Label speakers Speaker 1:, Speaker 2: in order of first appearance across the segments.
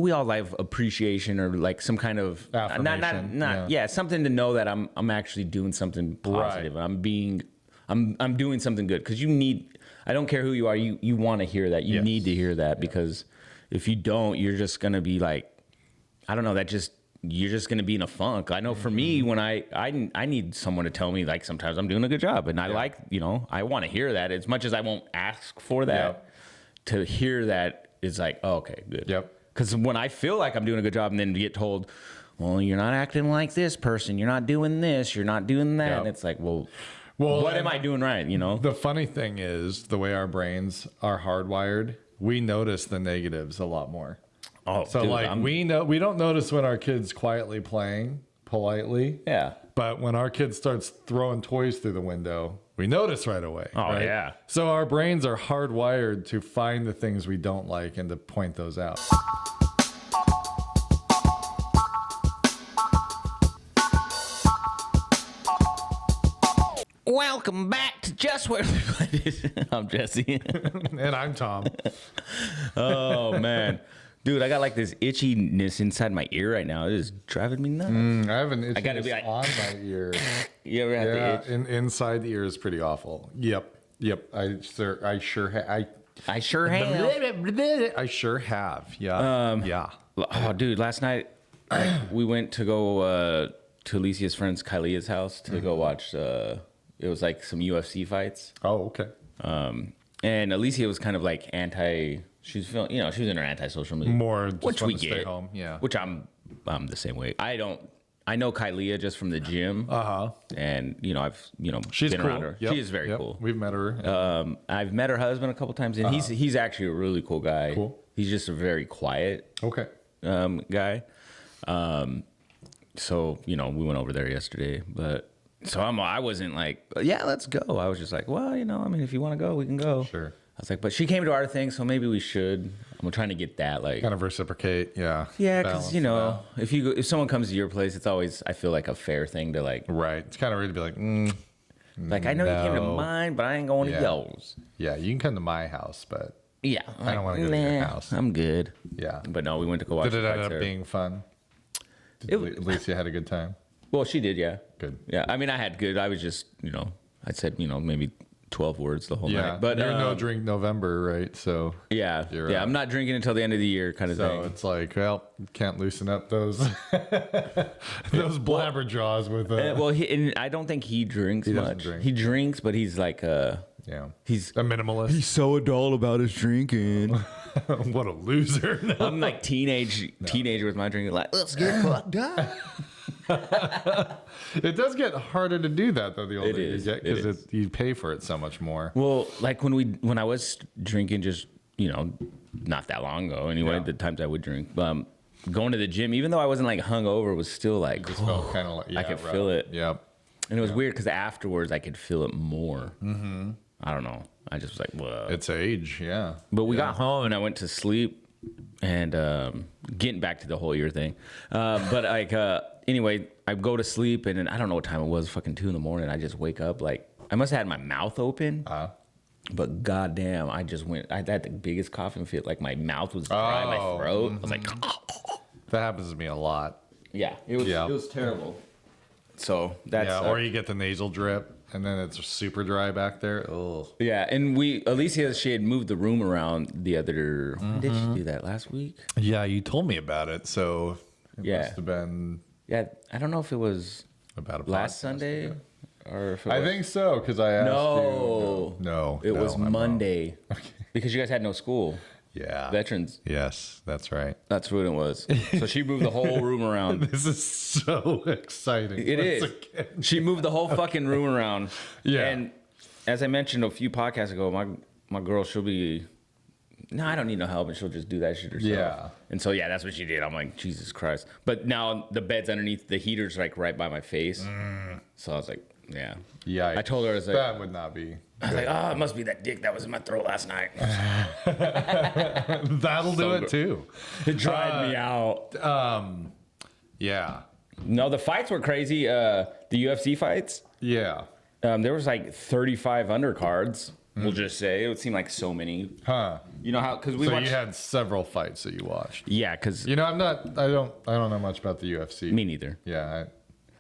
Speaker 1: we all have appreciation or like some kind of
Speaker 2: affirmation.
Speaker 1: Something to know that I'm actually doing something positive.
Speaker 2: Right.
Speaker 1: I'm doing something good, because you need. I don't care who you are. You want to hear that. You need to hear that, because if you don't, you're just gonna be like, I don't know. You're just gonna be in a funk. I know for me, when I need someone to tell me, like, sometimes I'm doing a good job, and I like, I want to hear that as much as I won't ask for that.
Speaker 2: Yep.
Speaker 1: To hear that is like, oh, okay, good.
Speaker 2: Yep.
Speaker 1: Because when I feel like I'm doing a good job, and then get told, well, you're not acting like this person, you're not doing this, you're not doing that, and it's like, well, what am I doing right?
Speaker 2: The funny thing is, the way our brains are hardwired, we notice the negatives a lot more.
Speaker 1: Oh,
Speaker 2: so dude, we don't notice when our kid's quietly playing politely.
Speaker 1: Yeah.
Speaker 2: But when our kid starts throwing toys through the window, we notice right away.
Speaker 1: Oh,
Speaker 2: right?
Speaker 1: yeah.
Speaker 2: So our brains are hardwired to find the things we don't like and to point those out.
Speaker 1: Welcome back to Just Where We Put It. I'm Jesse.
Speaker 2: And I'm Tom.
Speaker 1: Oh, man. Dude, I got like this itchiness inside my ear right now. It is driving me nuts.
Speaker 2: I have an itchiness
Speaker 1: like,
Speaker 2: on my ear.
Speaker 1: You ever have the itch?
Speaker 2: Inside the ear is pretty awful. Yep. I sure have.
Speaker 1: I sure
Speaker 2: have. Yeah.
Speaker 1: Oh, dude, last night we went to go to Alicia's friend's Kylia's house to go watch. It was like some UFC fights.
Speaker 2: Oh, okay.
Speaker 1: And Alicia was kind of like anti. She was feeling, she was in her anti-social media.
Speaker 2: More, just
Speaker 1: which we
Speaker 2: to
Speaker 1: get.
Speaker 2: Stay home. Yeah.
Speaker 1: Which I'm the same way. I know Kylia just from the gym. And
Speaker 2: she's
Speaker 1: been
Speaker 2: cool.
Speaker 1: around her.
Speaker 2: Yep.
Speaker 1: She is very cool.
Speaker 2: We've met her.
Speaker 1: I've met her husband a couple times, and he's actually a really cool guy.
Speaker 2: Cool.
Speaker 1: He's just a very quiet guy. So we went over there yesterday, but so I wasn't like, yeah, let's go. I was just like, well, if you want to go, we can go.
Speaker 2: Sure.
Speaker 1: I was like, but she came to our thing, so maybe we should. I'm trying to get that, like,
Speaker 2: kind of reciprocate. Yeah.
Speaker 1: Yeah, because if someone comes to your place, it's always, I feel like, a fair thing to like.
Speaker 2: Right. It's kind of weird to be like,
Speaker 1: like, I know you came to mine, but I ain't going to yours.
Speaker 2: Yeah, you can come to my house, but
Speaker 1: yeah,
Speaker 2: I don't want to go to your house.
Speaker 1: I'm good.
Speaker 2: Yeah.
Speaker 1: But no, we went to go watch.
Speaker 2: Did it end up being fun? Alicia had a good time.
Speaker 1: Well, she did, yeah.
Speaker 2: Good.
Speaker 1: Yeah, I mean, I had good. I was just, I said, maybe 12 words the whole night. But
Speaker 2: you're no drink November, right? So
Speaker 1: yeah, I'm not drinking until the end of the year, kind of thing.
Speaker 2: So it's like, well, can't loosen up those those blabber jaws with.
Speaker 1: And I don't think he drinks much. He drinks, but he's like he's
Speaker 2: a minimalist.
Speaker 1: He's so adult about his drinking.
Speaker 2: What a loser! No.
Speaker 1: I'm like teenager with my drinking. Like, let's get fucked up.
Speaker 2: It does get harder to do that though the older you get, because you pay for it so much more.
Speaker 1: Well, like when I was drinking, just not that long ago. Anyway, the times I would drink, going to the gym, even though I wasn't like hungover, was still like,
Speaker 2: just felt kind of like
Speaker 1: I could feel it.
Speaker 2: Yep.
Speaker 1: And it was weird because afterwards I could feel it more. Mm-hmm. I don't know. I just was like, whoa.
Speaker 2: It's age, yeah.
Speaker 1: But we got home and I went to sleep, and getting back to the whole ear thing. But like, anyway, I go to sleep, and then I don't know what time it was, fucking 2 a.m. I just wake up, like, I must have had my mouth open. But goddamn, I had the biggest coughing fit. Like, my mouth was dry, my throat. I was like,
Speaker 2: that happens to me a lot.
Speaker 1: Yeah, it was terrible. So that's
Speaker 2: or you get the nasal drip, and then it's super dry back there. Ugh.
Speaker 1: Yeah, and Alicia, she had moved the room around the other. When did she do that? Last week?
Speaker 2: Yeah, you told me about it. So it must have been.
Speaker 1: Yeah, I don't know if it was
Speaker 2: about
Speaker 1: last Sunday or if it was.
Speaker 2: I think so, because I asked you.
Speaker 1: No, it was Monday. Okay. Because you guys had no school.
Speaker 2: Yeah.
Speaker 1: Veterans.
Speaker 2: Yes, that's right.
Speaker 1: That's what it was. So she moved the whole room around.
Speaker 2: This is so exciting.
Speaker 1: It is. She moved the whole fucking room around.
Speaker 2: Yeah.
Speaker 1: And as I mentioned a few podcasts ago, my girl, she'll be, no, I don't need no help, and she'll just do that shit herself.
Speaker 2: Yeah.
Speaker 1: And so, yeah, that's what she did. I'm like, Jesus Christ. But now the bed's underneath, the heater's like right by my face. So I was like, yeah.
Speaker 2: Yeah.
Speaker 1: I told her, I was like,
Speaker 2: that would not be.
Speaker 1: I was like, oh, it must be that dick that was in my throat last night.
Speaker 2: That'll do it too.
Speaker 1: It dried me out.
Speaker 2: Yeah.
Speaker 1: No, the fights were crazy. The UFC fights.
Speaker 2: Yeah.
Speaker 1: There was like 35 undercards. We'll just say it would seem like so many.
Speaker 2: Huh.
Speaker 1: You know how because we
Speaker 2: So
Speaker 1: watched.
Speaker 2: you had several fights that you watched.
Speaker 1: Yeah, because
Speaker 2: You know, I don't know much about the UFC.
Speaker 1: me neither.
Speaker 2: Yeah,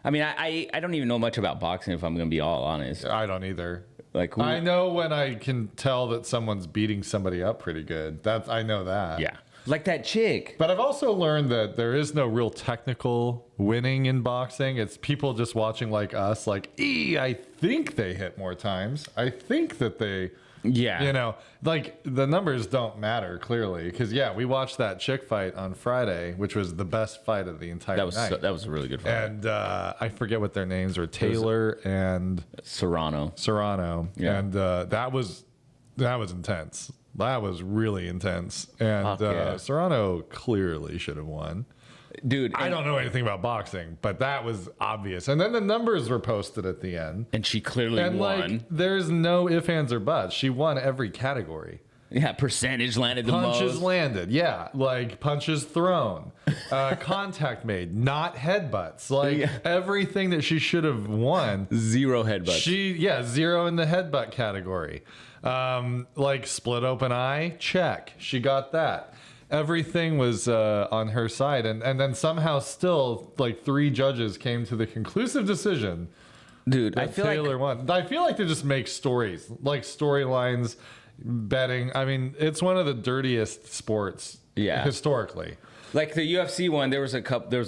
Speaker 1: I mean, I don't even know much about boxing if I'm gonna be all honest.
Speaker 2: I don't either.
Speaker 1: Like who,
Speaker 2: I know when I can tell that someone's beating somebody up pretty good. I know that.
Speaker 1: yeah, like that chick.
Speaker 2: But I've also learned that there is no real technical winning in boxing. It's people just watching like us, like, I think they hit more times. I think that they,
Speaker 1: Yeah,
Speaker 2: you know, like the numbers don't matter clearly. Because, yeah, we watched that chick fight on Friday, which was the best fight of the entire night.
Speaker 1: that was a really good fight.
Speaker 2: And I forget what their names were, Taylor and
Speaker 1: Serrano.
Speaker 2: Yeah. And that was intense. That was really intense. And
Speaker 1: yeah.
Speaker 2: Serrano clearly should have won.
Speaker 1: Dude,
Speaker 2: I don't know anything about boxing, but that was obvious. And then the numbers were posted at the end.
Speaker 1: and she clearly
Speaker 2: And
Speaker 1: won.
Speaker 2: like, there's no ifs, ands, or buts. She won every category.
Speaker 1: Yeah, percentage landed the
Speaker 2: Punches
Speaker 1: most.
Speaker 2: landed, yeah. Like punches thrown, contact made, not headbutts. Like everything that she should have won.
Speaker 1: Zero headbutts.
Speaker 2: Zero in the headbutt category. Like split open eye, check. She got that. Everything was on her side, and then somehow still like 3 judges came to the conclusive decision.
Speaker 1: Dude, I
Speaker 2: That
Speaker 1: feel
Speaker 2: Taylor
Speaker 1: like
Speaker 2: won. I feel like they just make stories, like storylines, betting. I mean, it's one of the dirtiest sports, historically.
Speaker 1: Like the UFC one, there was a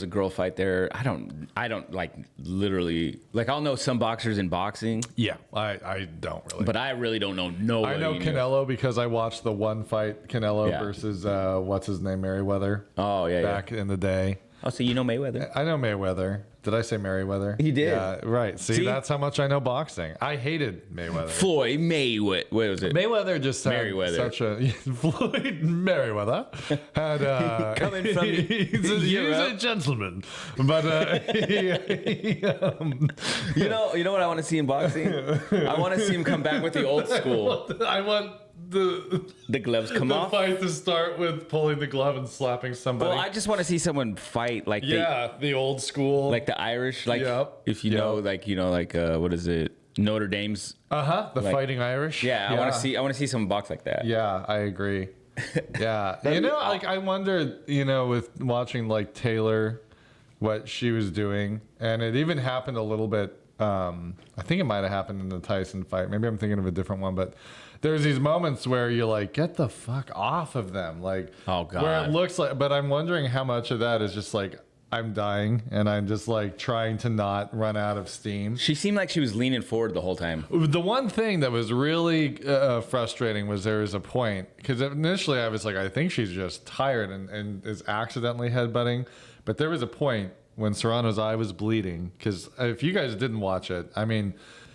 Speaker 1: girl fight there. I don't like literally like I'll know some boxers in boxing,
Speaker 2: Yeah, I don't really.
Speaker 1: but I really don't know nobody.
Speaker 2: I know Canelo because I watched the one fight, Canelo
Speaker 1: Yeah.
Speaker 2: versus what's his name, Merriweather.
Speaker 1: Oh yeah,
Speaker 2: Back in the day.
Speaker 1: Oh, so you know Mayweather?
Speaker 2: I know Mayweather. Did I say Merriweather?
Speaker 1: You did.
Speaker 2: Yeah, right. See, that's how much I know boxing. I hated Mayweather.
Speaker 1: Floyd Mayweather. What was it?
Speaker 2: Mayweather just had
Speaker 1: Merriweather.
Speaker 2: such a Floyd Merriweather had
Speaker 1: Coming from
Speaker 2: he's a gentleman, but
Speaker 1: you know what I want to see in boxing? I want to see him come back with the old school.
Speaker 2: I want
Speaker 1: The gloves come
Speaker 2: the
Speaker 1: off.
Speaker 2: fight to start with pulling the glove and slapping somebody.
Speaker 1: Well, I just want to see someone fight like
Speaker 2: the old school,
Speaker 1: like the Irish, like
Speaker 2: Yep.
Speaker 1: if you know, like what is it? Notre Dame's.
Speaker 2: the
Speaker 1: like-
Speaker 2: Fighting Irish.
Speaker 1: Yeah, I want to see someone box like that.
Speaker 2: Yeah, I agree. Yeah, like I wonder, with watching like Taylor, what she was doing, and it even happened a little bit. I think it might have happened in the Tyson fight. Maybe I'm thinking of a different one, but there's these moments where you're like, get the fuck off of them, like,
Speaker 1: Oh, God.
Speaker 2: where it looks like. But I'm wondering how much of that is just like I'm dying and I'm just like trying to not run out of steam.
Speaker 1: She seemed like she was leaning forward the whole time.
Speaker 2: The one thing that was really frustrating was there was a point, because initially I was like, I think she's just tired and is accidentally headbutting. But there was a point when Serrano's eye was bleeding, because if you guys didn't watch it, I mean,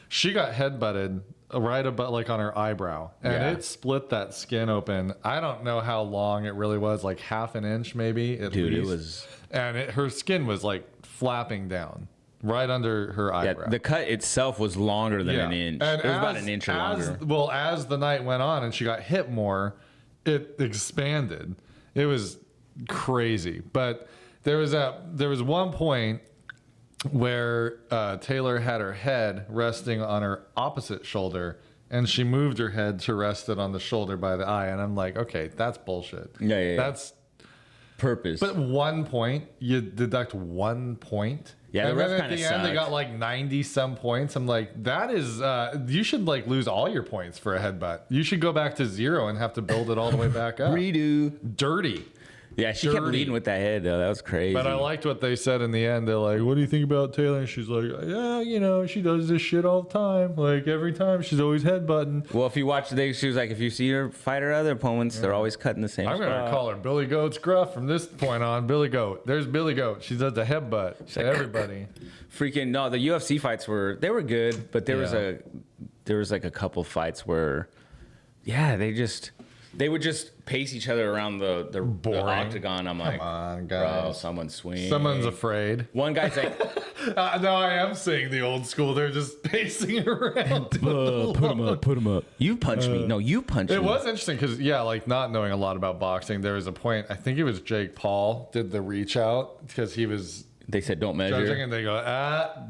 Speaker 2: she got headbutted right about like on her eyebrow, and it split that skin open. I don't know how long it really was, like half an inch maybe at
Speaker 1: Dude,
Speaker 2: least.
Speaker 1: it was.
Speaker 2: And her skin was like flapping down right under her eyebrow.
Speaker 1: Yeah, the cut itself was longer than an inch.
Speaker 2: And
Speaker 1: it was about an inch or longer.
Speaker 2: Well, as the night went on and she got hit more, it expanded. It was crazy. But there was one point where Taylor had her head resting on her opposite shoulder, and she moved her head to rest it on the shoulder by the eye. And I'm like, okay, that's bullshit.
Speaker 1: Yeah.
Speaker 2: That's
Speaker 1: Purpose.
Speaker 2: But 1 point, you deduct 1 point.
Speaker 1: Yeah, the
Speaker 2: and
Speaker 1: ref
Speaker 2: then
Speaker 1: kinda
Speaker 2: at the end they
Speaker 1: sucked.
Speaker 2: got like 90 some points. I'm like, that is you should like lose all your points for a headbutt. You should go back to 0 and have to build it all the way back up.
Speaker 1: Redo.
Speaker 2: Dirty.
Speaker 1: Yeah, she kept
Speaker 2: Dirty.
Speaker 1: leading with that head though. That was crazy.
Speaker 2: But I liked what they said in the end. They're like, what do you think about Taylor? And she's like, yeah, she does this shit all the time. Like every time she's always headbutting.
Speaker 1: Well, if you watch she was like, if you see her fight her other opponents, they're always cutting the same
Speaker 2: I'm going to
Speaker 1: spot.
Speaker 2: call her Billy Goat's Gruff from this point on. Billy Goat. There's Billy Goat. She does the headbutt to everybody.
Speaker 1: Freaking no, the UFC fights were good, but there was like a couple fights where, they would just pace each other around the octagon. I'm like,
Speaker 2: Come on,
Speaker 1: bro,
Speaker 2: guys.
Speaker 1: someone's swinging.
Speaker 2: Someone's afraid.
Speaker 1: One guy's like,
Speaker 2: No, I am seeing the old school. They're just pacing around.
Speaker 1: put him up. You punched me. No, you punched me.
Speaker 2: It was interesting because, like not knowing a lot about boxing, there was a point, I think it was Jake Paul did the reach out because he was
Speaker 1: They said don't measure.
Speaker 2: judging and they go,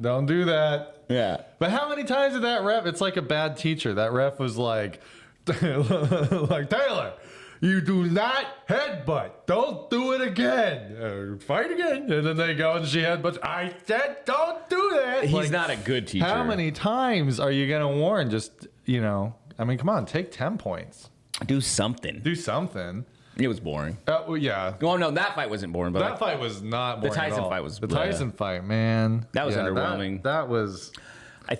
Speaker 2: don't do that.
Speaker 1: Yeah.
Speaker 2: But how many times did that ref? It's like a bad teacher. That ref was like, like Taylor, you do not headbutt. Don't do it again. Fight again. And then they go and she headbutts. I said don't do that.
Speaker 1: He's
Speaker 2: Like,
Speaker 1: not a good teacher.
Speaker 2: how many times are you gonna warn? Just I mean, come on, take 10 points.
Speaker 1: Do something.
Speaker 2: Do something.
Speaker 1: It was boring.
Speaker 2: Well, yeah.
Speaker 1: Well, no, that fight wasn't boring, but
Speaker 2: That fight was not boring.
Speaker 1: the Tyson
Speaker 2: at all.
Speaker 1: fight was
Speaker 2: the Tyson fight, man.
Speaker 1: That was
Speaker 2: Yeah,
Speaker 1: underwhelming.
Speaker 2: That was.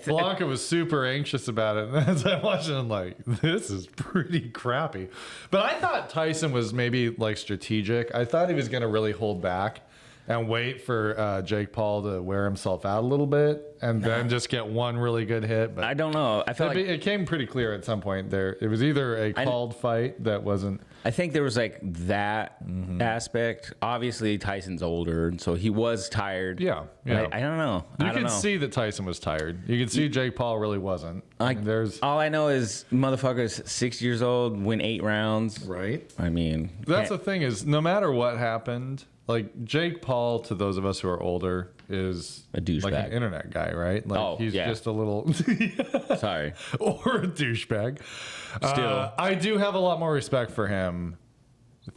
Speaker 2: Blanca was super anxious about it. And as I watched it, I'm like, this is pretty crappy. But I thought Tyson was maybe like strategic. I thought he was going to really hold back and wait for Jake Paul to wear himself out a little bit and then just get one really good hit. But
Speaker 1: I don't know. I felt like
Speaker 2: it came pretty clear at some point there. It was either a called fight that wasn't.
Speaker 1: I think there was like that aspect. Obviously, Tyson's older, and so he was tired.
Speaker 2: Yeah. Yeah.
Speaker 1: I don't know.
Speaker 2: You can see that Tyson was tired. You can see Jake Paul really wasn't. I mean, there's
Speaker 1: all I know is motherfucker's 6 years old, win 8 rounds.
Speaker 2: right.
Speaker 1: I mean,
Speaker 2: That's the thing is, no matter what happened, like Jake Paul, to those of us who are older, is
Speaker 1: A douchebag.
Speaker 2: like an internet guy, right? Like he's just a little
Speaker 1: sorry.
Speaker 2: or a douchebag.
Speaker 1: Still.
Speaker 2: I do have a lot more respect for him.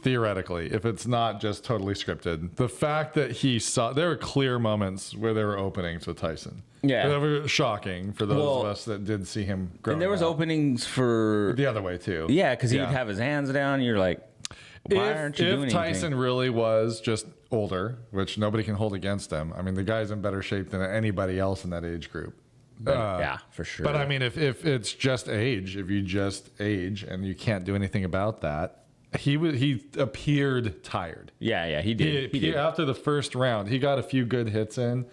Speaker 2: Theoretically, if it's not just totally scripted, the fact that there were clear moments where there were openings with Tyson.
Speaker 1: Yeah.
Speaker 2: That were shocking for those of us that did see him grow.
Speaker 1: And there was
Speaker 2: up.
Speaker 1: openings for
Speaker 2: The other way too.
Speaker 1: yeah, because he'd have his hands down. You're like, why aren't you doing anything?
Speaker 2: If Tyson really was just older, which nobody can hold against him, I mean, the guy's in better shape than anybody else in that age group.
Speaker 1: Yeah, for sure.
Speaker 2: But I mean, if it's just age, if you just age and you can't do anything about that, he appeared tired.
Speaker 1: yeah, he did. He did.
Speaker 2: After the first round, he got a few good hits in,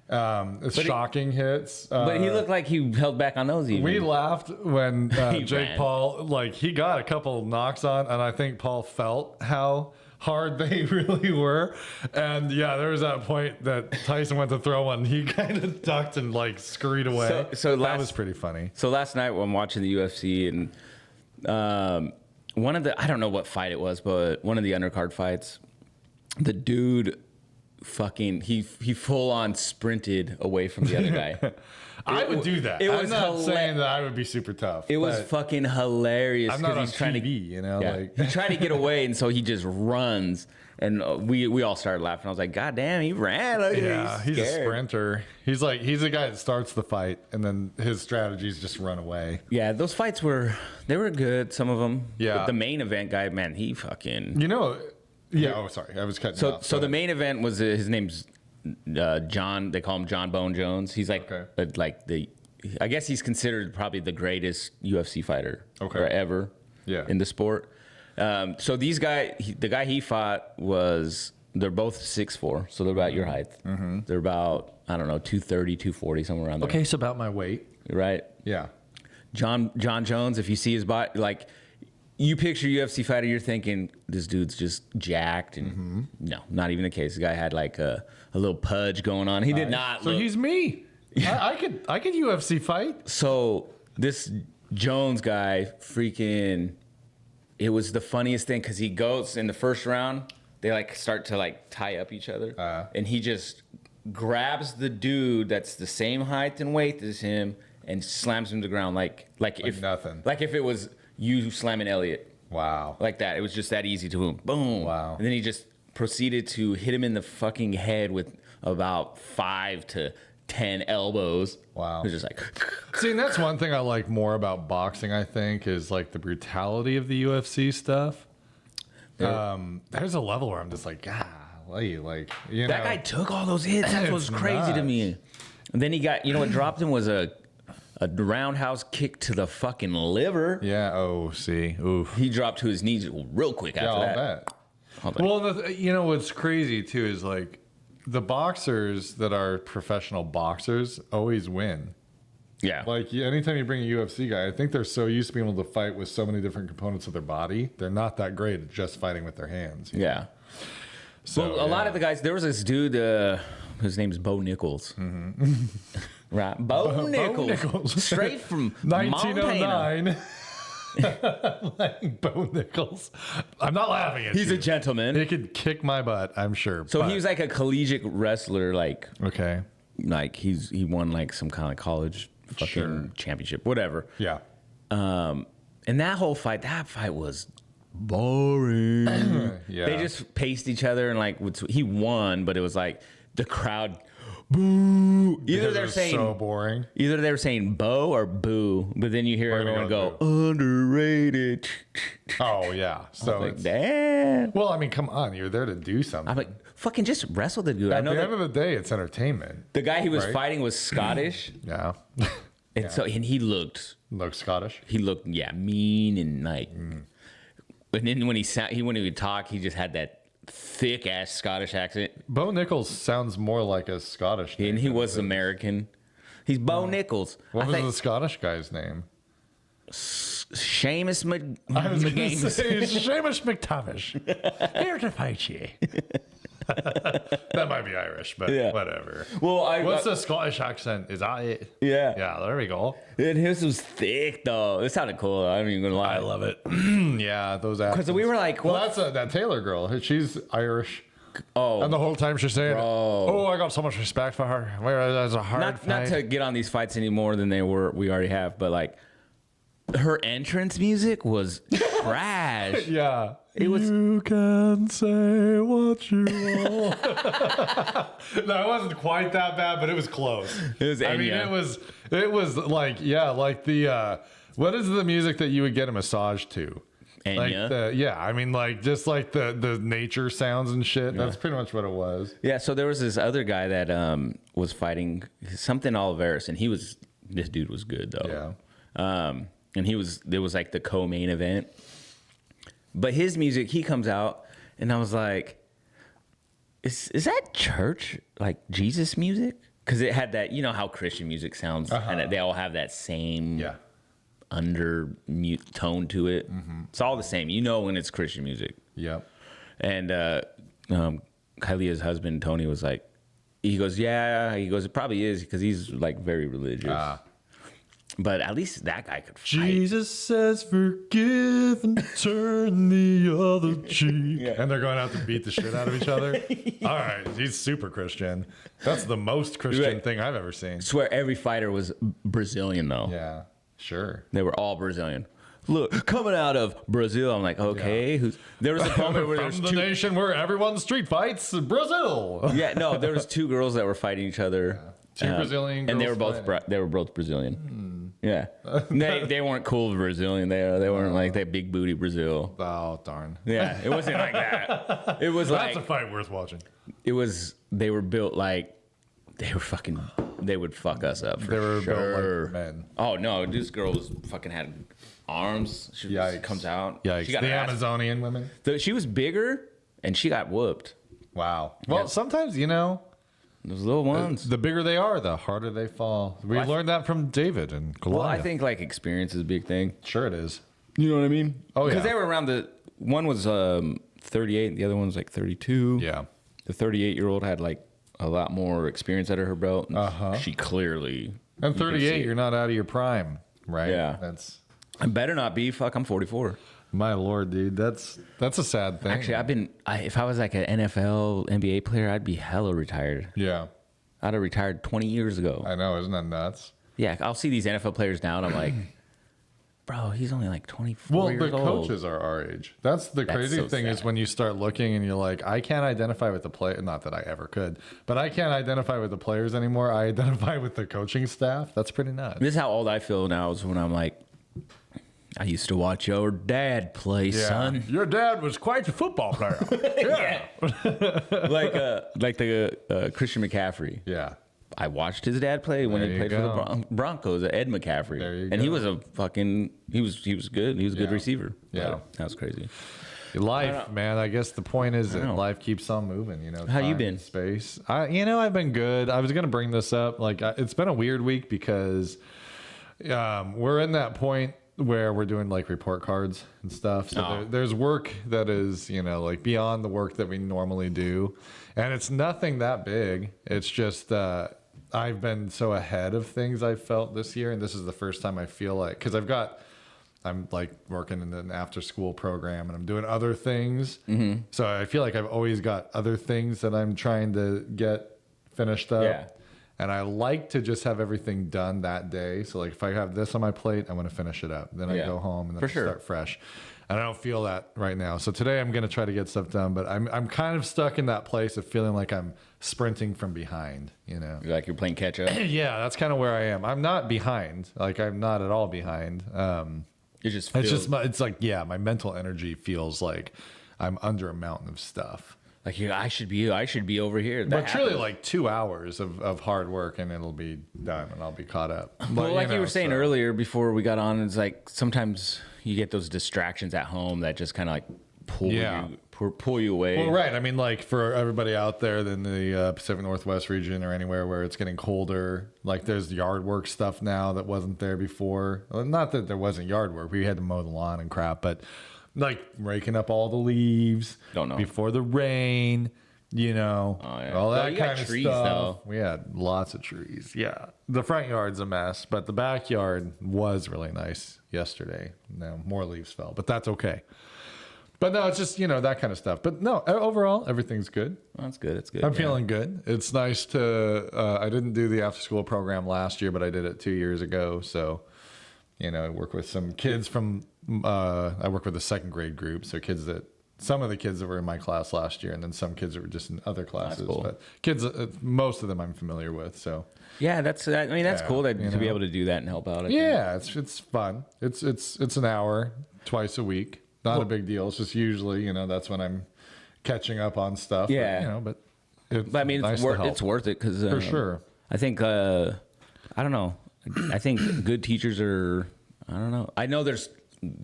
Speaker 2: shocking hits.
Speaker 1: But he looked like he held back on those even.
Speaker 2: We laughed when Jake
Speaker 1: ran.
Speaker 2: Paul, he got a couple knocks on, and I think Paul felt how hard they really were. And yeah, there was that point that Tyson went to throw one. He kind of ducked and scurried away.
Speaker 1: So
Speaker 2: that was pretty funny.
Speaker 1: So last night when I'm watching the UFC and one of the, I don't know what fight it was, but one of the undercard fights, the dude fucking, he full on sprinted away from the other guy.
Speaker 2: I would do that. I'm not saying that I would be super tough.
Speaker 1: It was fucking hilarious.
Speaker 2: I'm not on
Speaker 1: he's trying
Speaker 2: TV,
Speaker 1: he tried to get away, and so he just runs. And we all started laughing. I was like, God damn, he ran. Look,
Speaker 2: he's a sprinter. He's a guy that starts the fight, and then his strategies just run away.
Speaker 1: Yeah, those fights were good. Some of them.
Speaker 2: Yeah.
Speaker 1: But the main event guy, man, he fucking.
Speaker 2: Yeah. Oh, sorry, I was cutting you off.
Speaker 1: So the main event was his name's John. They call him John Bone Jones. He's like I guess he's considered probably the greatest UFC fighter ever.
Speaker 2: Yeah.
Speaker 1: In the sport. So these the guy he fought they're both 6'4", so they're about your height. Mm-hmm. They're about, I don't know, 230, 240, somewhere around there.
Speaker 2: Okay, it's about my weight.
Speaker 1: Right?
Speaker 2: Yeah.
Speaker 1: John Jones, if you see his body, you picture UFC fighter, you're thinking this dude's just jacked, and no, not even the case. The guy had a little pudge going on. He did not.
Speaker 2: So he's me. Yeah. I could UFC fight.
Speaker 1: So this Jones guy, freaking, it was the funniest thing because he goes in the first round. They start to tie up each other, and he just grabs the dude that's the same height and weight as him and slams him to the ground like if
Speaker 2: nothing.
Speaker 1: Like if it was you slamming Elliot.
Speaker 2: Wow.
Speaker 1: Like that. It was just that easy to boom. Boom.
Speaker 2: Wow.
Speaker 1: And then he just proceeded to hit him in the fucking head with about 5 to 10 elbows.
Speaker 2: Wow.
Speaker 1: It was just
Speaker 2: See, and that's one thing I like more about boxing, I think, is the brutality of the UFC stuff. There's a level where I'm just golly,
Speaker 1: that guy took all those hits. That was crazy to me. And then he got, what dropped him was a roundhouse kick to the fucking liver.
Speaker 2: Yeah. Oh, see. Oof.
Speaker 1: He dropped to his knees real quick after that.
Speaker 2: I'll bet. Well, what's crazy too is the boxers that are professional boxers always win.
Speaker 1: Yeah.
Speaker 2: Anytime you bring a UFC guy, I think they're so used to being able to fight with so many different components of their body, they're not that great at just fighting with their hands.
Speaker 1: Yeah.
Speaker 2: So
Speaker 1: a lot of the guys, there was this dude, his name's Bo Nichols. Mm-hmm. Right. Bo Nichols. Straight from
Speaker 2: 1909. Bo Nichols. I'm not laughing at you.
Speaker 1: He's a gentleman.
Speaker 2: He could kick my butt, I'm sure.
Speaker 1: So he was a collegiate wrestler,
Speaker 2: Okay.
Speaker 1: like he won like some kind of college fucking championship, whatever.
Speaker 2: Yeah.
Speaker 1: And that fight was boring.
Speaker 2: Yeah.
Speaker 1: They just paced each other and like he won, but it was like the crowd boo.
Speaker 2: Because it was so boring.
Speaker 1: Either they were saying bo or boo, but then you hear everyone go underrated.
Speaker 2: Oh yeah. So
Speaker 1: like, damn.
Speaker 2: Well, I mean, come on, you're there to do something.
Speaker 1: I'm like, fucking just wrestle the dude.
Speaker 2: At the end of the day, it's entertainment.
Speaker 1: The guy he was fighting was Scottish.
Speaker 2: Yeah.
Speaker 1: And so he looked
Speaker 2: Scottish.
Speaker 1: He looked mean and like. And then when he would talk, he just had that thick ass Scottish accent.
Speaker 2: Bo Nichols sounds more like a Scottish name.
Speaker 1: And he was American. He's Bo Nichols.
Speaker 2: What was the Scottish guy's name?
Speaker 1: Seamus
Speaker 2: I was going to
Speaker 1: McGames.
Speaker 2: say Seamus McTavish. Here to fight you. That might be Irish, but whatever.
Speaker 1: Well,
Speaker 2: what's the Scottish accent? Is that it?
Speaker 1: Yeah.
Speaker 2: Yeah, there we go.
Speaker 1: And his was thick though. It sounded cool. I'm not even gonna lie.
Speaker 2: I love it. Yeah, those accents.
Speaker 1: Because we were like,
Speaker 2: well, that's that Taylor girl. She's Irish.
Speaker 1: Oh,
Speaker 2: And the whole time she's saying, "Oh, I got so much respect for her." Whereas a hard
Speaker 1: not
Speaker 2: fight.
Speaker 1: to get on these fights any more than we already have, but like her entrance music was trash.
Speaker 2: Yeah.
Speaker 1: It was.
Speaker 2: You can say what you want. No, it wasn't quite that bad, but it was close.
Speaker 1: It was.
Speaker 2: I mean, it was like like the what is the music that you would get a massage to?
Speaker 1: Enya.
Speaker 2: Like I mean, like just like the nature sounds and shit. That's pretty much what it was.
Speaker 1: Yeah. So there was this other guy that was fighting something Oliveris, and this dude was good though.
Speaker 2: Yeah.
Speaker 1: And there was like the co-main event. But his music, he comes out, and I was like, is that church, like Jesus music? Because it had that, you know how Christian music sounds, and they all have that same under mute tone to it. Mm-hmm. It's all the same. You know when it's Christian music.
Speaker 2: Yep.
Speaker 1: And Kylia's husband, Tony, was like, he goes, it probably is, because he's like very religious. But at least that guy could fight.
Speaker 2: Jesus says, forgive and turn the other cheek. Yeah. And they're going out to beat the shit out of each other. All right. He's super Christian. That's the most Christian thing I've ever seen.
Speaker 1: I swear every fighter was Brazilian, though.
Speaker 2: Yeah, sure.
Speaker 1: They were all Brazilian. Look, coming out of Brazil, I'm like, okay. Yeah. There was a moment where there was
Speaker 2: the nation where everyone street fights, Brazil.
Speaker 1: Yeah, no, there was two girls that were fighting each other.
Speaker 2: Yeah. Two Brazilian girls.
Speaker 1: And they were both Brazilian. Yeah, they weren't cool Brazilian. They weren't like that big booty Brazil.
Speaker 2: Oh darn!
Speaker 1: Yeah, it wasn't like that. It was
Speaker 2: that's a fight worth watching.
Speaker 1: It was. They were built like they were fucking. They would fuck us up. They were built like men. Oh no, this girl was fucking had arms. She comes out.
Speaker 2: Yikes! She got the Amazonian women.
Speaker 1: She was bigger and she got whooped.
Speaker 2: Wow. Well, sometimes
Speaker 1: those little ones.
Speaker 2: The bigger they are, the harder they fall. We learned that from David and Goliath.
Speaker 1: Well, I think like experience is a big thing.
Speaker 2: Sure it is.
Speaker 1: You know what I mean?
Speaker 2: Oh, yeah.
Speaker 1: Because they were around one was 38, the other one was like 32.
Speaker 2: Yeah.
Speaker 1: The 38-year-old had like a lot more experience under her belt. She clearly.
Speaker 2: And 38, you're not out of your prime, right?
Speaker 1: Yeah. I better not be. Fuck, I'm 44.
Speaker 2: My Lord, dude, that's a sad thing.
Speaker 1: Actually, if I was like an NFL, NBA player, I'd be hella retired.
Speaker 2: Yeah.
Speaker 1: I'd have retired 20 years ago.
Speaker 2: I know, isn't that nuts?
Speaker 1: Yeah, I'll see these NFL players now, and I'm like, bro, he's only like 24 years old.
Speaker 2: Well, the coaches are our age. That's the crazy thing is when you start looking and you're like, I can't identify with the player. Not that I ever could, but I can't identify with the players anymore. I identify with the coaching staff. That's pretty nuts.
Speaker 1: This is how old I feel now is when I'm like, I used to watch your dad play, son.
Speaker 2: Your dad was quite the football player. Yeah.
Speaker 1: like the Christian McCaffrey.
Speaker 2: Yeah.
Speaker 1: I watched his dad play when he played for the Broncos, Ed McCaffrey.
Speaker 2: There you
Speaker 1: and
Speaker 2: go.
Speaker 1: he was he was good. He was a good receiver.
Speaker 2: Yeah.
Speaker 1: That was crazy.
Speaker 2: Life, man. I guess the point is that life keeps on moving,
Speaker 1: How you been?
Speaker 2: Space. I've been good. I was going to bring this up. Like, it's been a weird week because we're in that point where we're doing like report cards and stuff. So there's work that is, like beyond the work that we normally do. And it's nothing that big. It's just, I've been so ahead of things I felt this year. And this is the first time I feel like, because I'm like working in an after school program and I'm doing other things. Mm-hmm. So I feel like I've always got other things that I'm trying to get finished up.
Speaker 1: Yeah.
Speaker 2: And I like to just have everything done that day. So like if I have this on my plate, I want to finish it up. Then I go home and then I start fresh. And I don't feel that right now. So today I'm going to try to get stuff done, but I'm kind of stuck in that place of feeling like I'm sprinting from behind, you know.
Speaker 1: Like you're playing catch up.
Speaker 2: Yeah, that's kind of where I am. I'm not behind. Like I'm not at all behind.
Speaker 1: It just
Speaker 2: it's just it's like, yeah, my mental energy feels like I'm under a mountain of stuff.
Speaker 1: like, yeah, I should be over here.
Speaker 2: But truly, like 2 hours of hard work, and it'll be done, and I'll be caught up. But,
Speaker 1: well, like you were saying earlier before we got on, it's like sometimes you get those distractions at home that just kind of like pull you away.
Speaker 2: Well, right. I mean, like for everybody out there in the Pacific Northwest region or anywhere where it's getting colder, like there's yard work stuff now that wasn't there before. Well, not that there wasn't yard work. We had to mow the lawn and crap, but like raking up all the leaves before the rain, you know, all that kind of
Speaker 1: trees,
Speaker 2: stuff.
Speaker 1: Though.
Speaker 2: We had lots of trees. Yeah. The front yard's a mess, but the backyard was really nice yesterday. Now more leaves fell, but that's okay. But no, it's just, you know, that kind of stuff. But no, overall, everything's good.
Speaker 1: Well, that's good. It's good.
Speaker 2: I'm feeling good. It's nice to, I didn't do the after school program last year, but I did it 2 years ago. So, you know, I work with some kids from, I work with a second grade group. So some of the kids that were in my class last year, and then some kids that were just in other classes. That's cool. But kids, most of them I'm familiar with. So
Speaker 1: yeah, that's cool to be able to do that and help out.
Speaker 2: It's fun. It's an hour twice a week. Not a big deal. It's just usually, you know, that's when I'm catching up on stuff.
Speaker 1: Yeah.
Speaker 2: But it's
Speaker 1: I mean,
Speaker 2: nice
Speaker 1: it's worth it because
Speaker 2: for sure.
Speaker 1: I think I don't know. I think good teachers are. I don't know. I know there's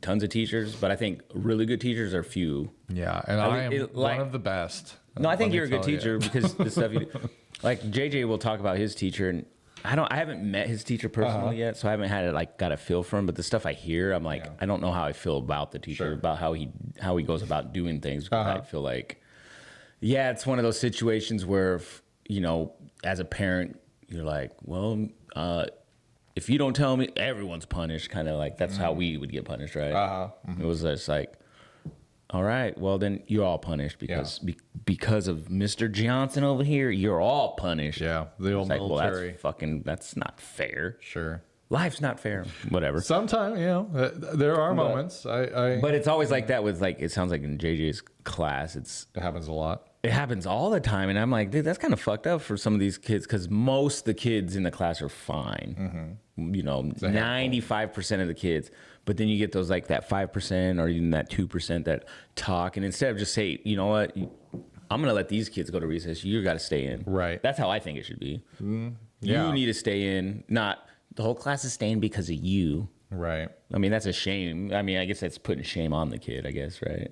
Speaker 1: tons of teachers, but I think really good teachers are few.
Speaker 2: Yeah, and I am one of the best.
Speaker 1: No, I think you're a good teacher because the stuff you do. Like JJ will talk about his teacher, and I haven't met his teacher personally yet, so I haven't had got a feel for him. But the stuff I hear, I'm like, I don't know how I feel about the teacher, about how he goes about doing things. I feel like, it's one of those situations where, you know, as a parent, you're like, well, if you don't tell me, everyone's punished. Kind of like that's how we would get punished, right? It was just like, all right, well then you're all punished because because of Mr. Johnson over here, you're all punished.
Speaker 2: Yeah, the old military.
Speaker 1: Well, that's not fair.
Speaker 2: Sure,
Speaker 1: life's not fair. Whatever.
Speaker 2: Sometimes, you know, there are moments.
Speaker 1: But it's always like that with it sounds like in JJ's class, it
Speaker 2: happens a lot.
Speaker 1: It happens all the time, and I'm like, dude, that's kind of fucked up for some of these kids because most of the kids in the class are fine. You know, 95% of the kids. But then you get those like that 5% or even that 2% that talk, and instead of just say, you know what, I'm gonna let these kids go to recess. You got to stay in.
Speaker 2: Right.
Speaker 1: That's how I think it should be. You need to stay in. Not the whole class is staying because of you.
Speaker 2: Right.
Speaker 1: I mean, that's a shame. I mean, I guess that's putting shame on the kid. I guess, right?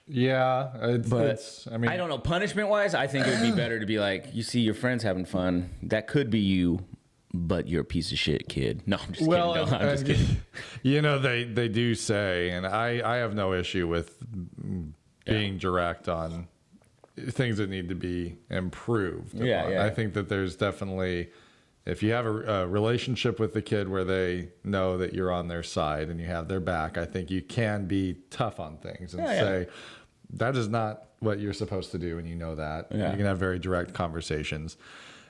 Speaker 2: Yeah, I mean,
Speaker 1: I don't know. Punishment wise, I think it would be better to be like, you see your friends having fun. That could be you, but you're a piece of shit, kid. No, I'm just kidding. No, I'm just kidding.
Speaker 2: You know, they do say, and I have no issue with being direct on things that need to be improved. I think that there's definitely, if you have a relationship with the kid where they know that you're on their side and you have their back, I think you can be tough on things and say, that is not what you're supposed to do, and you know that. You can have very direct conversations.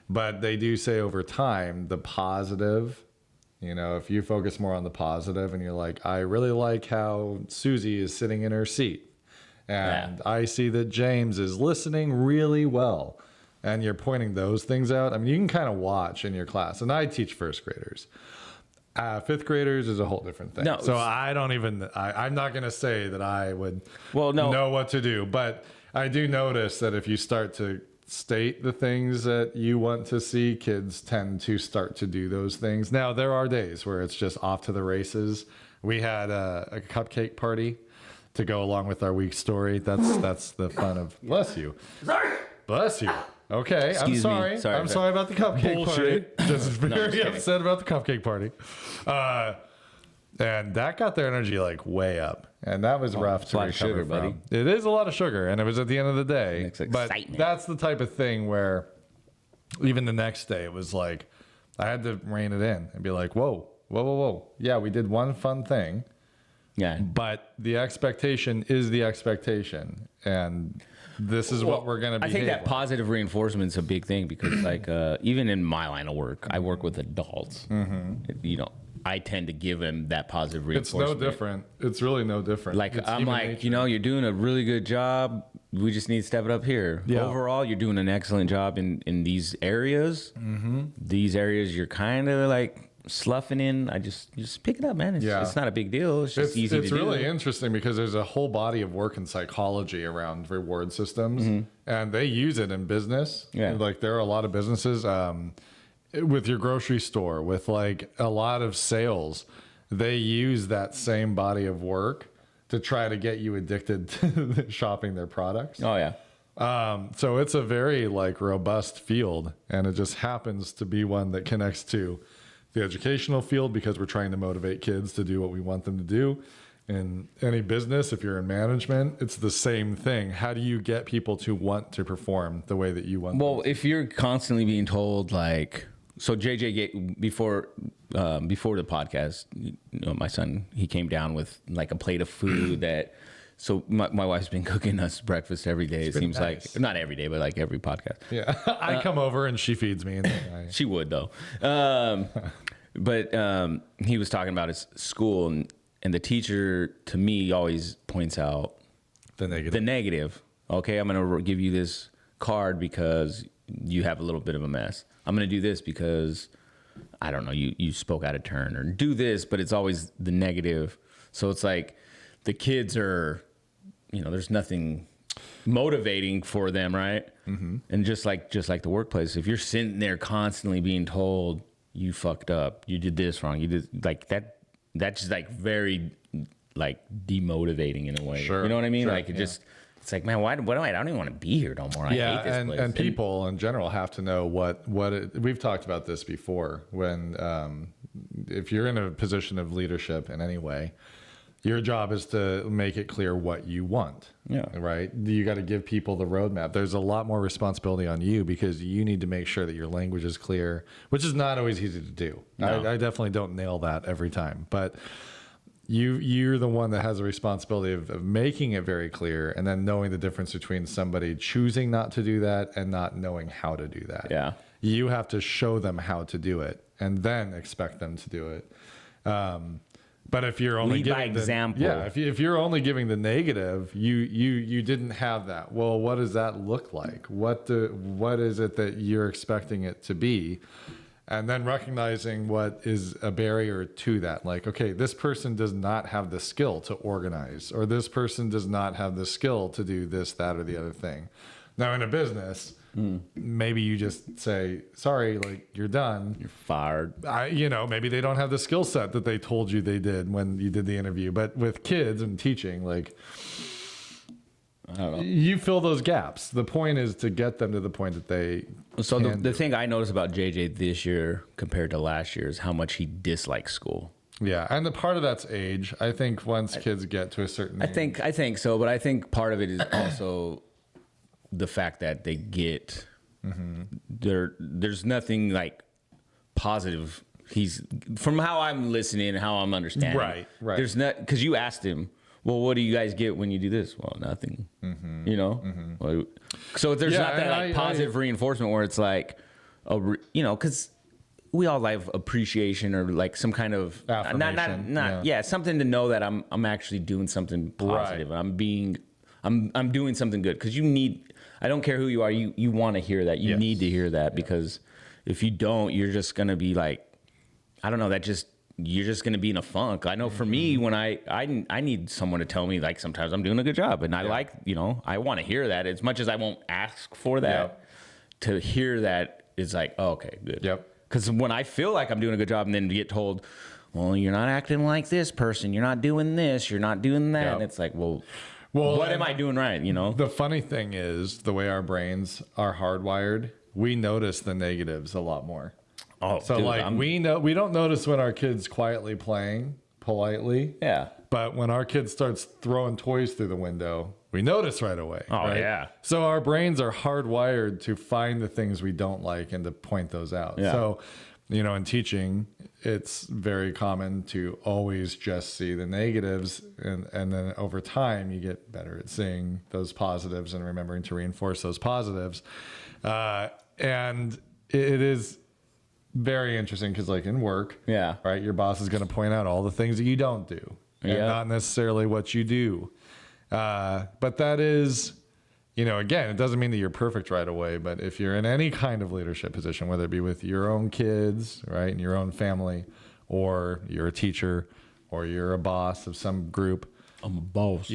Speaker 2: But they do say over time, the positive, you know, if you focus more on the positive and you're like, I really like how Susie is sitting in her seat. And I see that James is listening really well. And you're pointing those things out. I mean, you can kind of watch in your class. And I teach first graders. Fifth graders is a whole different thing. No, so I don't even, I'm not going to say that I would know what to do. But I do notice that if you start to state the things that you want to see, kids tend to start to do those things. Now, there are days where it's just off to the races. We had a cupcake party to go along with our week story. That's the fun of, bless you. Bless you. Okay,
Speaker 1: Excuse
Speaker 2: I'm
Speaker 1: me.
Speaker 2: sorry. I'm sorry about the cupcake party. Just very upset about the cupcake party. And that got their energy like way up. And that was rough to recover
Speaker 1: sugar,
Speaker 2: from.
Speaker 1: buddy.
Speaker 2: It is a lot of sugar, and it was at the end of the day.
Speaker 1: It's
Speaker 2: but
Speaker 1: excitement.
Speaker 2: that's the type of thing where even the next day it was like I had to rein it in and be like, whoa. Yeah, we did one fun thing.
Speaker 1: Yeah.
Speaker 2: But the expectation is the expectation. And this is what we're going to be.
Speaker 1: I think that positive reinforcement is a big thing because, like, even in my line of work, I work with adults. You know, I tend to give them that positive reinforcement.
Speaker 2: It's no different. It's really no different.
Speaker 1: Like,
Speaker 2: it's
Speaker 1: I'm like,
Speaker 2: nature.
Speaker 1: you know, you're doing a really good job. We just need to step it up here.
Speaker 2: Yeah.
Speaker 1: Overall, you're doing an excellent job in these areas. These areas you're kind of like sloughing in. I just pick it up, man. It's not a big deal. It's just easy to do.
Speaker 2: It's really interesting because there's a whole body of work in psychology around reward systems, and they use it in business.
Speaker 1: Yeah.
Speaker 2: Like there are a lot of businesses with your grocery store, with like a lot of sales, they use that same body of work to try to get you addicted to shopping their products.
Speaker 1: Oh yeah.
Speaker 2: So it's a very like robust field, and it just happens to be one that connects to the educational field because we're trying to motivate kids to do what we want them to do. In any business, if you're in management, it's the same thing. How do you get people to want to perform the way that you want them to?
Speaker 1: If you're constantly being told like, so JJ before the podcast, you know, my son, he came down with like a plate of food that. So my wife's been cooking us breakfast every day. It seems
Speaker 2: nice.
Speaker 1: like not every day, but like every podcast.
Speaker 2: Yeah, I come over and she feeds me. And
Speaker 1: She would though. But he was talking about his school, and the teacher to me always points out
Speaker 2: the negative.
Speaker 1: the negative. Okay, I'm going to give you this card because you have a little bit of a mess. I'm going to do this because I don't know, you spoke out of turn, or do this, but it's always the negative. So it's like the kids are, you know, there's nothing motivating for them, right? And just like the workplace, if you're sitting there constantly being told you fucked up, you did this wrong, you did like that, that's just like very like demotivating in a way.
Speaker 2: Sure,
Speaker 1: you know what I mean?
Speaker 2: sure,
Speaker 1: Like it's like, man, why do I don't even want to be here no more. I hate this place.
Speaker 2: And people in general have to know we've talked about this before. When if you're in a position of leadership in any way, your job is to make it clear what you want.
Speaker 1: Yeah.
Speaker 2: Right. You got to give people the roadmap. There's a lot more responsibility on you because you need to make sure that your language is clear, which is not always easy to do.
Speaker 1: No.
Speaker 2: I definitely don't nail that every time, but you're the one that has a responsibility of making it very clear, and then knowing the difference between somebody choosing not to do that and not knowing how to do that.
Speaker 1: Yeah.
Speaker 2: You have to show them how to do it and then expect them to do it. But if you're only
Speaker 1: Lead by
Speaker 2: giving
Speaker 1: example.
Speaker 2: if you're only giving the negative, you didn't have that. Well, what does that look like? What is it that you're expecting it to be? And then recognizing what is a barrier to that. Like, okay, this person does not have the skill to organize, or this person does not have the skill to do this, that, or the other thing. Now, in a business, maybe you just say, sorry, like you're done.
Speaker 1: You're fired.
Speaker 2: Maybe they don't have the skill set that they told you they did when you did the interview. But with kids and teaching, like,
Speaker 1: I don't know.
Speaker 2: you fill those gaps. The point is to get them to the point that they.
Speaker 1: So the thing I noticed about JJ this year compared to last year is how much he dislikes school.
Speaker 2: Yeah, and the part of that's age. I think once kids get to a certain age.
Speaker 1: I think so, but I think part of it is also the fact that they get there's nothing like positive. He's from how I'm listening and how I'm understanding.
Speaker 2: Right.
Speaker 1: There's not, because you asked him, well, what do you guys get when you do this? Well, nothing. You know. Well, so there's not that like positive reinforcement where it's like, because we all have appreciation or like some kind of
Speaker 2: affirmation.
Speaker 1: something to know that I'm actually doing something positive.
Speaker 2: Right.
Speaker 1: I'm doing something good, because you need. I don't care who you are. You want to hear that. You need to hear that, because if you don't, you're just gonna be like, I don't know. You're just gonna be in a funk. I know for me, when I need someone to tell me like sometimes I'm doing a good job, and I like, I want to hear that as much as I won't ask for that. To hear that is like, oh, okay, good.
Speaker 2: Yep.
Speaker 1: Because when I feel like I'm doing a good job and then get told, well, you're not acting like this person, you're not doing this, you're not doing that, and it's like, well, what am I doing right?
Speaker 2: The funny thing is, the way our brains are hardwired, we notice the negatives a lot more.
Speaker 1: Oh,
Speaker 2: so dude, we don't notice when our kid's quietly playing politely.
Speaker 1: Yeah.
Speaker 2: But when our kid starts throwing toys through the window, we notice right away.
Speaker 1: Oh,
Speaker 2: right?
Speaker 1: yeah.
Speaker 2: So our brains are hardwired to find the things we don't like and to point those out.
Speaker 1: Yeah.
Speaker 2: So in teaching, it's very common to always just see the negatives. And then over time, you get better at seeing those positives and remembering to reinforce those positives. And it is very interesting because, like, in work, right, your boss is going to point out all the things that you don't do and not necessarily what you do. But that is, again, it doesn't mean that you're perfect right away, but if you're in any kind of leadership position, whether it be with your own kids, right, and your own family, or you're a teacher, or you're a boss of some group,
Speaker 1: I'm a boss.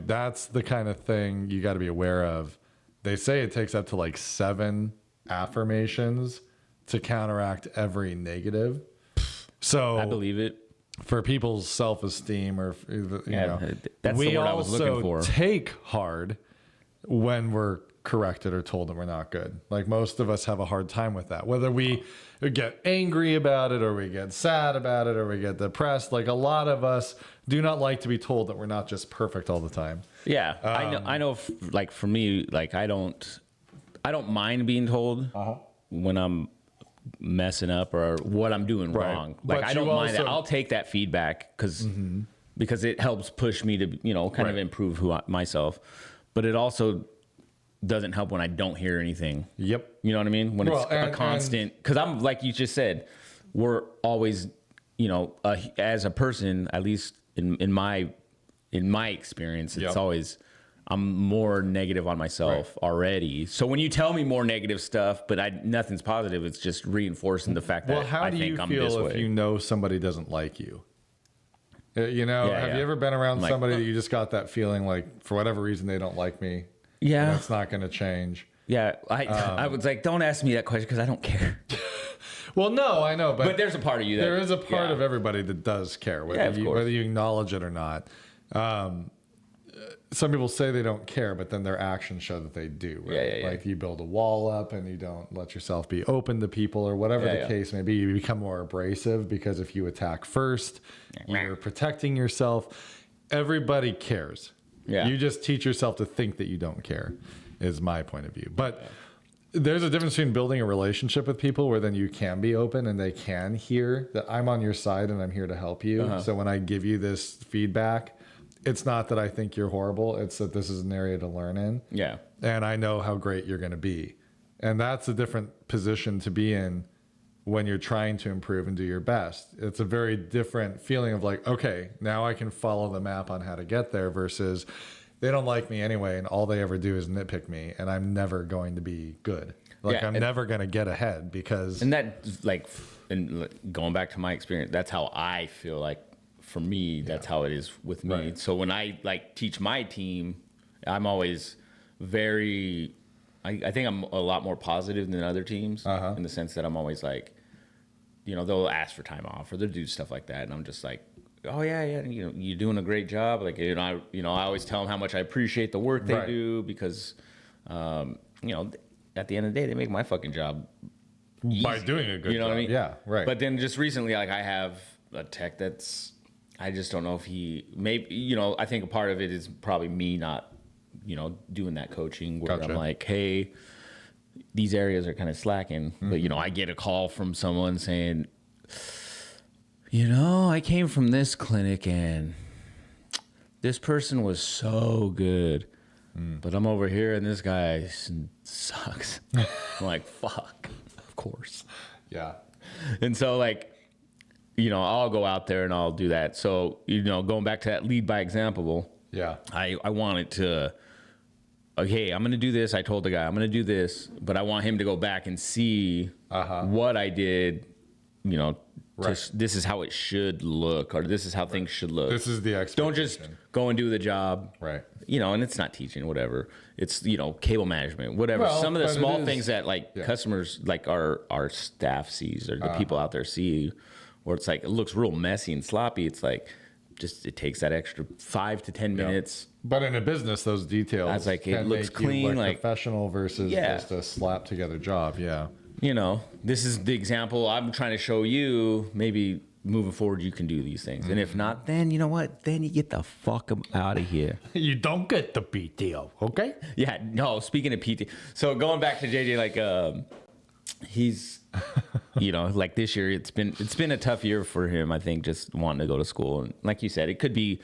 Speaker 2: That's the kind of thing you got to be aware of. They say it takes up to like 7 affirmations to counteract every negative. So
Speaker 1: I believe it.
Speaker 2: For people's self-esteem, or
Speaker 1: that's the word I was looking for.
Speaker 2: We also take hard when we're corrected or told that we're not good. Like, most of us have a hard time with that, whether we get angry about it, or we get sad about it, or we get depressed. Like, a lot of us do not like to be told that we're not just perfect all the time.
Speaker 1: Yeah. I know like, for me, like, I don't mind being told when I'm messing up or what I'm doing wrong. Like,
Speaker 2: But
Speaker 1: I don't mind that.
Speaker 2: also-
Speaker 1: I'll take that feedback because it helps push me to, kind of improve myself. But it also doesn't help when I don't hear anything.
Speaker 2: Yep.
Speaker 1: You know what I mean? When it's a constant, because I'm, like you just said, we're always, as a person, at least in my experience, it's always, I'm more negative on myself already. So when you tell me more negative stuff, but nothing's positive, it's just reinforcing the fact that
Speaker 2: how
Speaker 1: I
Speaker 2: do
Speaker 1: think
Speaker 2: you
Speaker 1: I'm
Speaker 2: feel
Speaker 1: this
Speaker 2: if
Speaker 1: way.
Speaker 2: somebody doesn't like you? Have you ever been around somebody that you just got that feeling like, for whatever reason, they don't like me?
Speaker 1: Yeah.
Speaker 2: That's not going to change.
Speaker 1: Yeah. I was like, don't ask me that question because I don't care.
Speaker 2: Well, no, I know. But
Speaker 1: there's a part of you that.
Speaker 2: There is a part of everybody that does care, whether you acknowledge it or not. Some people say they don't care, but then their actions show that they do. Right?
Speaker 1: Yeah.
Speaker 2: Like, you build a wall up and you don't let yourself be open to people, or whatever the case may be. You become more abrasive because if you attack first, you're protecting yourself. Everybody cares.
Speaker 1: Yeah.
Speaker 2: You just teach yourself to think that you don't care, is my point of view. But there's a difference between building a relationship with people where then you can be open and they can hear that I'm on your side and I'm here to help you. So when I give you this feedback, it's not that I think you're horrible. It's that this is an area to learn in.
Speaker 1: Yeah.
Speaker 2: And I know how great you're going to be. And that's a different position to be in when you're trying to improve and do your best. It's a very different feeling of like, okay, now I can follow the map on how to get there, versus they don't like me anyway and all they ever do is nitpick me and I'm never going to be good. Like, I'm never going to get ahead because...
Speaker 1: And that, like, and going back to my experience, that's how I feel like, for me, that's how it is with me.
Speaker 2: Right.
Speaker 1: So when I, like, teach my team, I'm always very... I think I'm a lot more positive than other teams in the sense that I'm always like, they'll ask for time off or they'll do stuff like that. And I'm just like, oh yeah. You're doing a great job. Like, I always tell them how much I appreciate the work they do because, at the end of the day, they make my fucking job easy.
Speaker 2: By doing a good job.
Speaker 1: What I mean?
Speaker 2: Yeah, right.
Speaker 1: But then just recently, like, I have a tech I just don't know if I think a part of it is probably me not, doing that coaching where I'm like, hey, these areas are kind of slacking. But, I get a call from someone saying, I came from this clinic and this person was so good. But I'm over here and this guy sucks. I'm like, fuck, of course.
Speaker 2: Yeah.
Speaker 1: And so, like, I'll go out there and I'll do that. So, going back to that lead by example.
Speaker 2: Yeah.
Speaker 1: I wanted to, okay, I'm going to do this. I told the guy I'm going to do this, but I want him to go back and see what I did, this is how it should look, or this is how things should look.
Speaker 2: This is the expectation.
Speaker 1: Don't just go and do the job.
Speaker 2: Right.
Speaker 1: And it's not teaching, whatever. It's, cable management, whatever.
Speaker 2: Well,
Speaker 1: some of the small things that, like, customers, like, our staff sees, or the people out there see, or it's like, it looks real messy and sloppy. It's like, it takes that extra 5 to 10 minutes.
Speaker 2: But in a business, those details,
Speaker 1: I was like, it
Speaker 2: can
Speaker 1: looks
Speaker 2: make you
Speaker 1: clean,
Speaker 2: look
Speaker 1: like,
Speaker 2: professional versus just a slap together job. Yeah.
Speaker 1: This is the example I'm trying to show you. Maybe moving forward, you can do these things. And if not, then you know what? Then you get the fuck out of here.
Speaker 2: You don't get the PTO, okay?
Speaker 1: Yeah, no, speaking of PT. So going back to JJ, like, he's like this year, it's been a tough year for him. I think just wanting to go to school, and like you said, it could be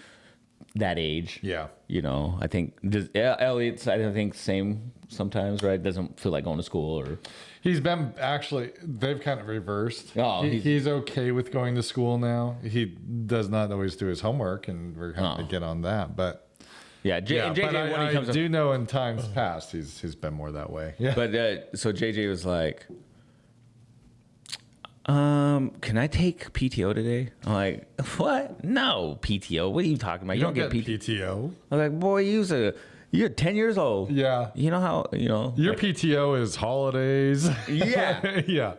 Speaker 1: that age.
Speaker 2: Yeah.
Speaker 1: I think Elliot's. I think same sometimes, right? Doesn't feel like going to school, or
Speaker 2: He's been actually. They've kind of reversed.
Speaker 1: Oh,
Speaker 2: he's okay with going to school now. He does not always do his homework, and we're having to get on that. But
Speaker 1: yeah, JJ
Speaker 2: but
Speaker 1: when he comes
Speaker 2: I do know in times past he's been more that way. Yeah.
Speaker 1: But so JJ was like, can I take PTO today? I'm like, what? No PTO. What are you talking about? You don't get
Speaker 2: PTO.
Speaker 1: I'm like, boy, you're 10 years old.
Speaker 2: Yeah.
Speaker 1: You know how,
Speaker 2: Your PTO is holidays.
Speaker 1: Yeah.
Speaker 2: Yeah.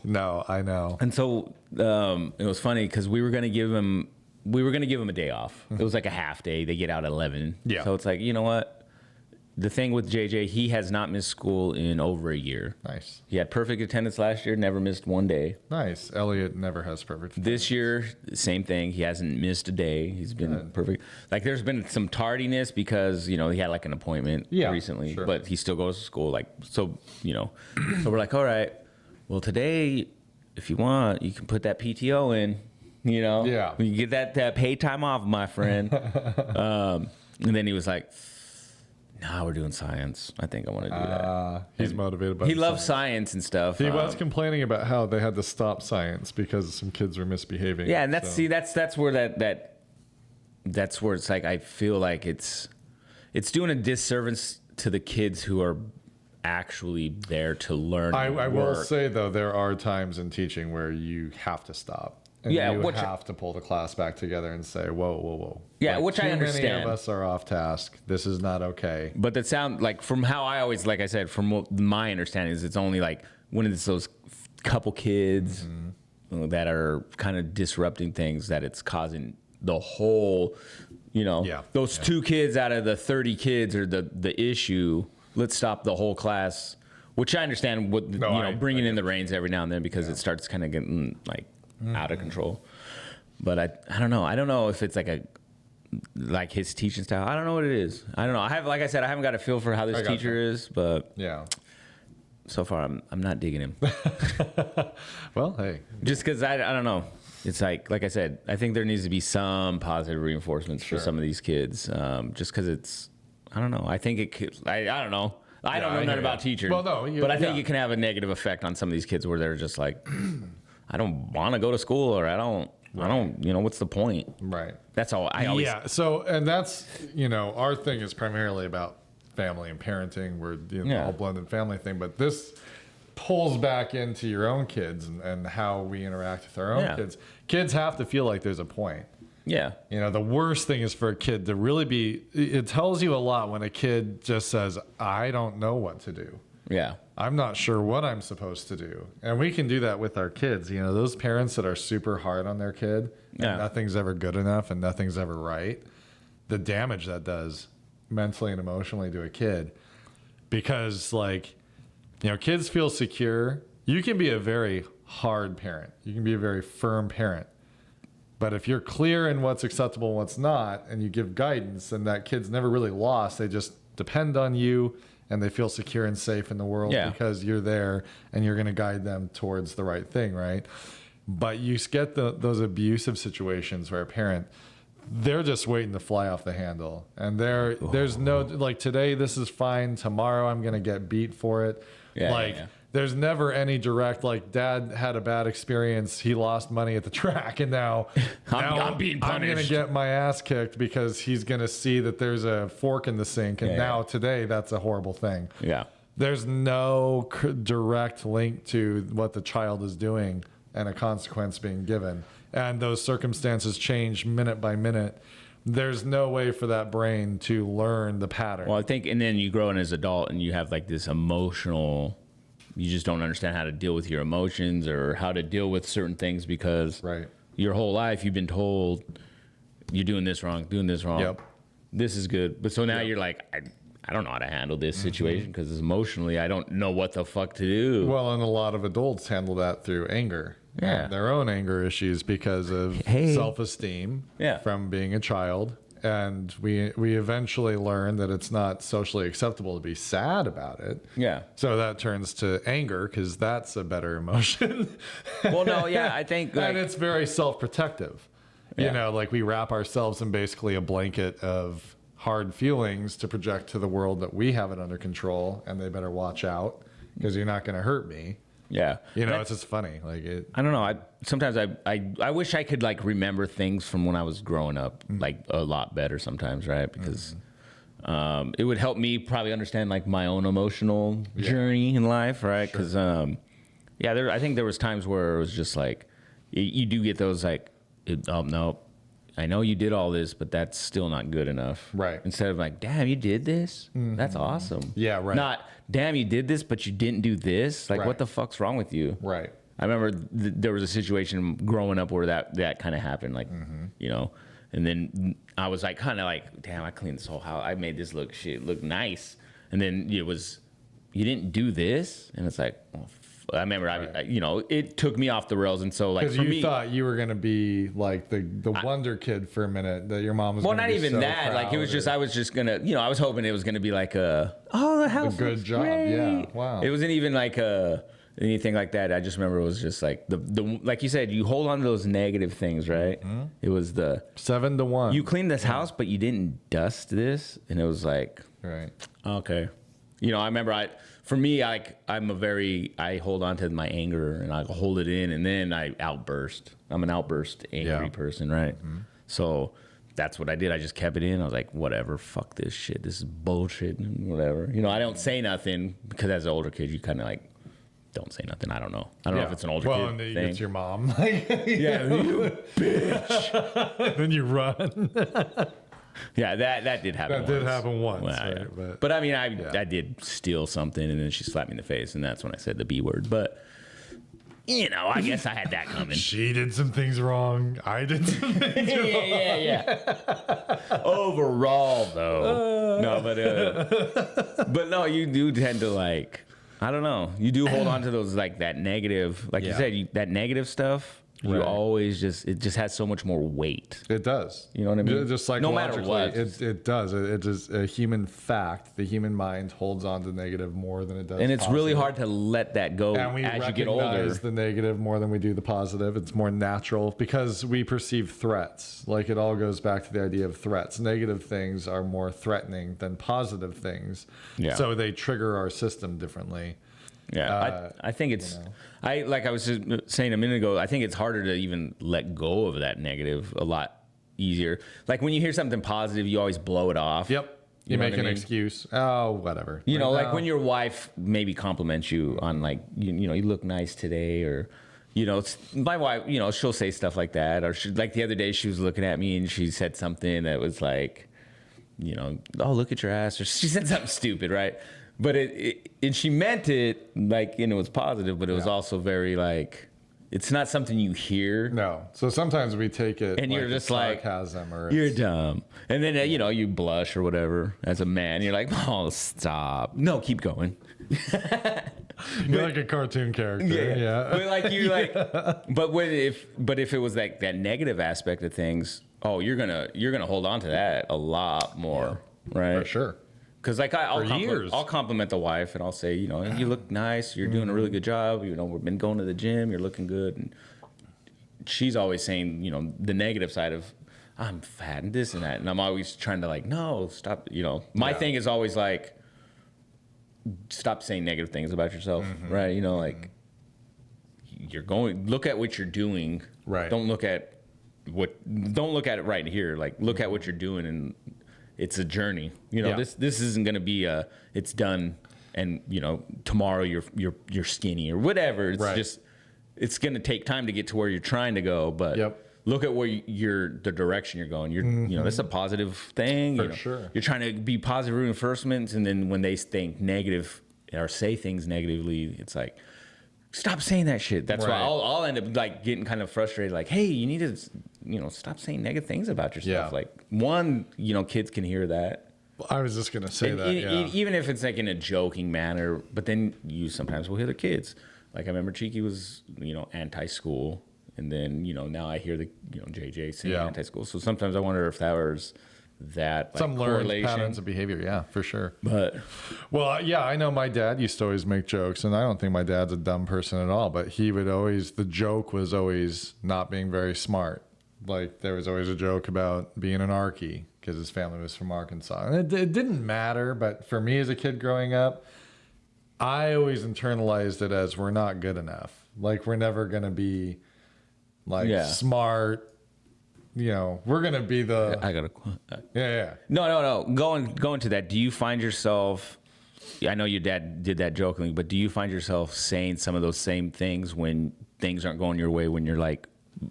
Speaker 2: No, I know.
Speaker 1: And so it was funny because we were going to give him a day off. It was like a half day. They get out at 11.
Speaker 2: Yeah.
Speaker 1: So it's like, you know what? The thing with JJ, he has not missed school in over a year.
Speaker 2: Nice.
Speaker 1: He had perfect attendance last year, never missed one day.
Speaker 2: Nice. Elliot never has perfect attendance.
Speaker 1: This year, same thing. He hasn't missed a day. He's been perfect. Like, there's been some tardiness because, he had like an appointment recently,
Speaker 2: sure.
Speaker 1: but he still goes to school. Like, so we're like, all right, well, today, if you want, you can put that PTO in,
Speaker 2: Yeah.
Speaker 1: You get that paid time off, my friend. And then he was like, nah, we're doing science. I think I want to do that.
Speaker 2: He's motivated by
Speaker 1: He loves science and stuff.
Speaker 2: He was complaining about how they had to stop science because some kids were misbehaving.
Speaker 1: Yeah, and that's where that's where it's like I feel like it's doing a disservice to the kids who are actually there to learn.
Speaker 2: I will say though, there are times in teaching where you have to stop. And you have to pull the class back together and say, whoa.
Speaker 1: Yeah, which I understand.
Speaker 2: Too many of us are off task. This is not okay.
Speaker 1: But that sound like from how I always, like I said, from what my understanding is, it's only like when it's those couple kids that are kind of disrupting things that it's causing the whole, those 2 kids out of the 30 kids are the issue. Let's stop the whole class, which I understand bringing in the reins every now and then because it starts kind of getting like out of control. But I don't know. I don't know if it's like his teaching style. I don't know what it is. I don't know. Like I said, I haven't got a feel for how this teacher is, but
Speaker 2: yeah.
Speaker 1: So far I'm not digging him.
Speaker 2: Well, hey.
Speaker 1: Just because I don't know. It's like I said, I think there needs to be some positive reinforcements for some of these kids. Just because it's, I don't know. I think it could, I don't know. I don't know nothing about teachers.
Speaker 2: Well, no,
Speaker 1: but I think it can have a negative effect on some of these kids where they're just like, I don't want to go to school, or I don't, what's the point?
Speaker 2: Right.
Speaker 1: That's all I always.
Speaker 2: Yeah. So, and that's, our thing is primarily about family and parenting. We're the whole blended family thing, but this pulls back into your own kids and how we interact with our own kids. Kids have to feel like there's a point.
Speaker 1: Yeah.
Speaker 2: The worst thing is for a kid to really it tells you a lot when a kid just says, I don't know what to do.
Speaker 1: Yeah.
Speaker 2: I'm not sure what I'm supposed to do. And we can do that with our kids. Those parents that are super hard on their kid and nothing's ever good enough and nothing's ever right, the damage that does mentally and emotionally to a kid. Because kids feel secure. You can be a very hard parent. You can be a very firm parent. But if you're clear in what's acceptable and what's not, and you give guidance, then that kid's never really lost. They just depend on you, and they feel secure and safe in the world because you're there and you're going to guide them towards the right thing, right? But you get those abusive situations where a parent, they're just waiting to fly off the handle. And there's no, like, today this is fine. Tomorrow I'm going to get beat for it. There's never any direct, like, dad had a bad experience. He lost money at the track, and now
Speaker 1: I'm being punished.
Speaker 2: I'm going to get my ass kicked because he's going to see that there's a fork in the sink. And today, that's a horrible thing.
Speaker 1: Yeah.
Speaker 2: There's no direct link to what the child is doing and a consequence being given. And those circumstances change minute by minute. There's no way for that brain to learn the pattern.
Speaker 1: Well, I think, and then you grow in as an adult and you have like this emotional, you just don't understand how to deal with your emotions or how to deal with certain things because your whole life you've been told you're doing this wrong.
Speaker 2: Yep.
Speaker 1: This is good. But so now you're like, I don't know how to handle this situation because emotionally I don't know what the fuck to do.
Speaker 2: Well, and a lot of adults handle that through anger. Their own anger issues because of self-esteem from being a child And we eventually learn that it's not socially acceptable to be sad about it.
Speaker 1: Yeah.
Speaker 2: So that turns to anger because that's a better emotion.
Speaker 1: Well, no, yeah, I think like,
Speaker 2: And it's very self-protective.
Speaker 1: Yeah.
Speaker 2: You know, like we wrap ourselves in basically a blanket of hard feelings to project to the world that we have it under control and they better watch out because you're not going to hurt me.
Speaker 1: yeah.
Speaker 2: You know, it's just funny. Like it.
Speaker 1: I don't know. Sometimes I wish I could like remember things from when I was growing up like a lot better sometimes, right? Because it would help me probably understand like my own emotional journey in life, right? Because I think there was times where it was just like you do get those like, oh no, I know you did all this, but that's still not good enough.
Speaker 2: Right.
Speaker 1: Instead of like, damn, you did this? That's awesome.
Speaker 2: Yeah, right.
Speaker 1: Not, damn, you did this, but you didn't do this? Like,
Speaker 2: Right.
Speaker 1: what the fuck's wrong with you?
Speaker 2: Right.
Speaker 1: I remember there was a situation growing up where that kind of happened, like, you know, and then I was like, kind of like, damn, I cleaned this whole house. I made this look nice. And then it was, you didn't do this? And it's like, well, I remember, you know, it took me off the rails. And so, like,
Speaker 2: Because
Speaker 1: for
Speaker 2: you
Speaker 1: me,
Speaker 2: thought you were going to be like the wonder kid for a minute that your mom was
Speaker 1: well,
Speaker 2: gonna
Speaker 1: not
Speaker 2: be
Speaker 1: even
Speaker 2: so
Speaker 1: that. Like, it was just, I was just going to, you know, I was hoping it was going to be like the house.
Speaker 2: a good
Speaker 1: looks
Speaker 2: job.
Speaker 1: great.
Speaker 2: Yeah. Wow.
Speaker 1: It wasn't even like anything like that. I just remember it was just like the like you said, you hold on to those negative things, right? It was
Speaker 2: 7-1.
Speaker 1: you cleaned this house, but you didn't dust this, and it was like,
Speaker 2: Right.
Speaker 1: okay, you know. I remember I hold on to my anger and I hold it in, and then I outburst. I'm an outburst angry person, right? So that's what I did. I just kept it in. I was like, whatever, fuck this shit. This is bullshit, and whatever. You know, I don't say nothing because as an older kid, you kind of like don't say nothing. I don't know. I don't know if it's an older
Speaker 2: well,
Speaker 1: kid
Speaker 2: and
Speaker 1: thing.
Speaker 2: it's your mom.
Speaker 1: Yeah, you bitch.
Speaker 2: Then you run.
Speaker 1: Yeah, that did happen.
Speaker 2: That did happen once,
Speaker 1: Well,
Speaker 2: right?
Speaker 1: yeah.
Speaker 2: But
Speaker 1: I mean, I did steal something, and then she slapped me in the face, and that's when I said the B word. But you know, I guess I had that coming.
Speaker 2: she did some things wrong. I did some things wrong.
Speaker 1: yeah. Overall, though, no, but no, you do tend to like, I don't know, you do hold on to those like that negative, like you said, that negative stuff. You
Speaker 2: Right.
Speaker 1: always it just has so much more weight.
Speaker 2: It does.
Speaker 1: You know what I mean?
Speaker 2: Just
Speaker 1: No matter
Speaker 2: psychologically,
Speaker 1: what.
Speaker 2: it does. It is a human fact. The human mind holds on to negative more than it does
Speaker 1: And it's really
Speaker 2: positive.
Speaker 1: hard to let that go
Speaker 2: And we
Speaker 1: as you
Speaker 2: recognize
Speaker 1: get older.
Speaker 2: the negative more than we do the positive. It's more natural because we perceive threats. Like it all goes back to the idea of threats. Negative things are more threatening than positive things.
Speaker 1: Yeah.
Speaker 2: So they trigger our system differently.
Speaker 1: Yeah, I think it's like I was just saying a minute ago. I think it's harder to even let go of that negative a lot easier. Like when you hear something positive, you always blow it off.
Speaker 2: Yep. You
Speaker 1: know
Speaker 2: make
Speaker 1: what I
Speaker 2: an
Speaker 1: mean?
Speaker 2: excuse. Oh, whatever.
Speaker 1: You know, like
Speaker 2: now.
Speaker 1: when your wife maybe compliments you on like you know, you look nice today, or you know, my wife, you know, she'll say stuff like that, or like the other day she was looking at me and she said something that was like, you know, oh, look at your ass, or she said something stupid, right? But and she meant it like, and it was positive, but it was also very like, it's not something you hear.
Speaker 2: No. So sometimes we take it
Speaker 1: And you're just like,
Speaker 2: sarcasm or
Speaker 1: you're dumb. And then, you know, you blush or whatever as a man. You're like, oh, stop. No, keep going.
Speaker 2: you're like a cartoon character. Yeah.
Speaker 1: But like you like, but if it was like that negative aspect of things, oh, you're gonna hold on to that a lot more, right?
Speaker 2: For sure.
Speaker 1: Because like
Speaker 2: years.
Speaker 1: I'll compliment the wife and I'll say, you know, you look nice, you're doing a really good job. You know, we've been going to the gym, you're looking good. And she's always saying, you know, the negative side of, I'm fat and this and that, and I'm always trying to like, no, stop. You know, my thing is always like, stop saying negative things about yourself, right? You know, like look at what you're doing,
Speaker 2: Right.
Speaker 1: Don't look at it right here. Like look at what you're doing, and it's a journey. You know, this isn't gonna be it's done, and you know tomorrow you're skinny or whatever. It's just it's gonna take time to get to where you're trying to go, but. Look at where the direction you're going. You know, that's a positive thing.
Speaker 2: For sure.
Speaker 1: You're trying to be positive reinforcements, and then when they think negative or say things negatively, it's like, stop saying that shit. That's why I'll end up like getting kind of frustrated. Like, hey, you need to, you know, stop saying negative things about yourself.
Speaker 2: Yeah.
Speaker 1: Like, one, you know, kids can hear that.
Speaker 2: I was just gonna say that.
Speaker 1: Even if it's like in a joking manner, but then you sometimes will hear the kids. Like I remember Cheeky was, you know, anti-school. And then, you know, now I hear JJ saying anti-school. So sometimes I wonder if that was that like,
Speaker 2: Some learned
Speaker 1: correlation.
Speaker 2: patterns of behavior. Yeah, for sure.
Speaker 1: But
Speaker 2: Well, yeah, I know my dad used to always make jokes, and I don't think my dad's a dumb person at all, but he would always, the joke was always not being very smart. Like, there was always a joke about being an Archie because his family was from Arkansas. And it didn't matter, but for me as a kid growing up, I always internalized it as we're not good enough. Like, we're never going to be, like, smart. You know, we're going to be the...
Speaker 1: I got to...
Speaker 2: Yeah.
Speaker 1: No. Going to that, do you find yourself... I know your dad did that jokingly, but do you find yourself saying some of those same things when things aren't going your way, when you're like,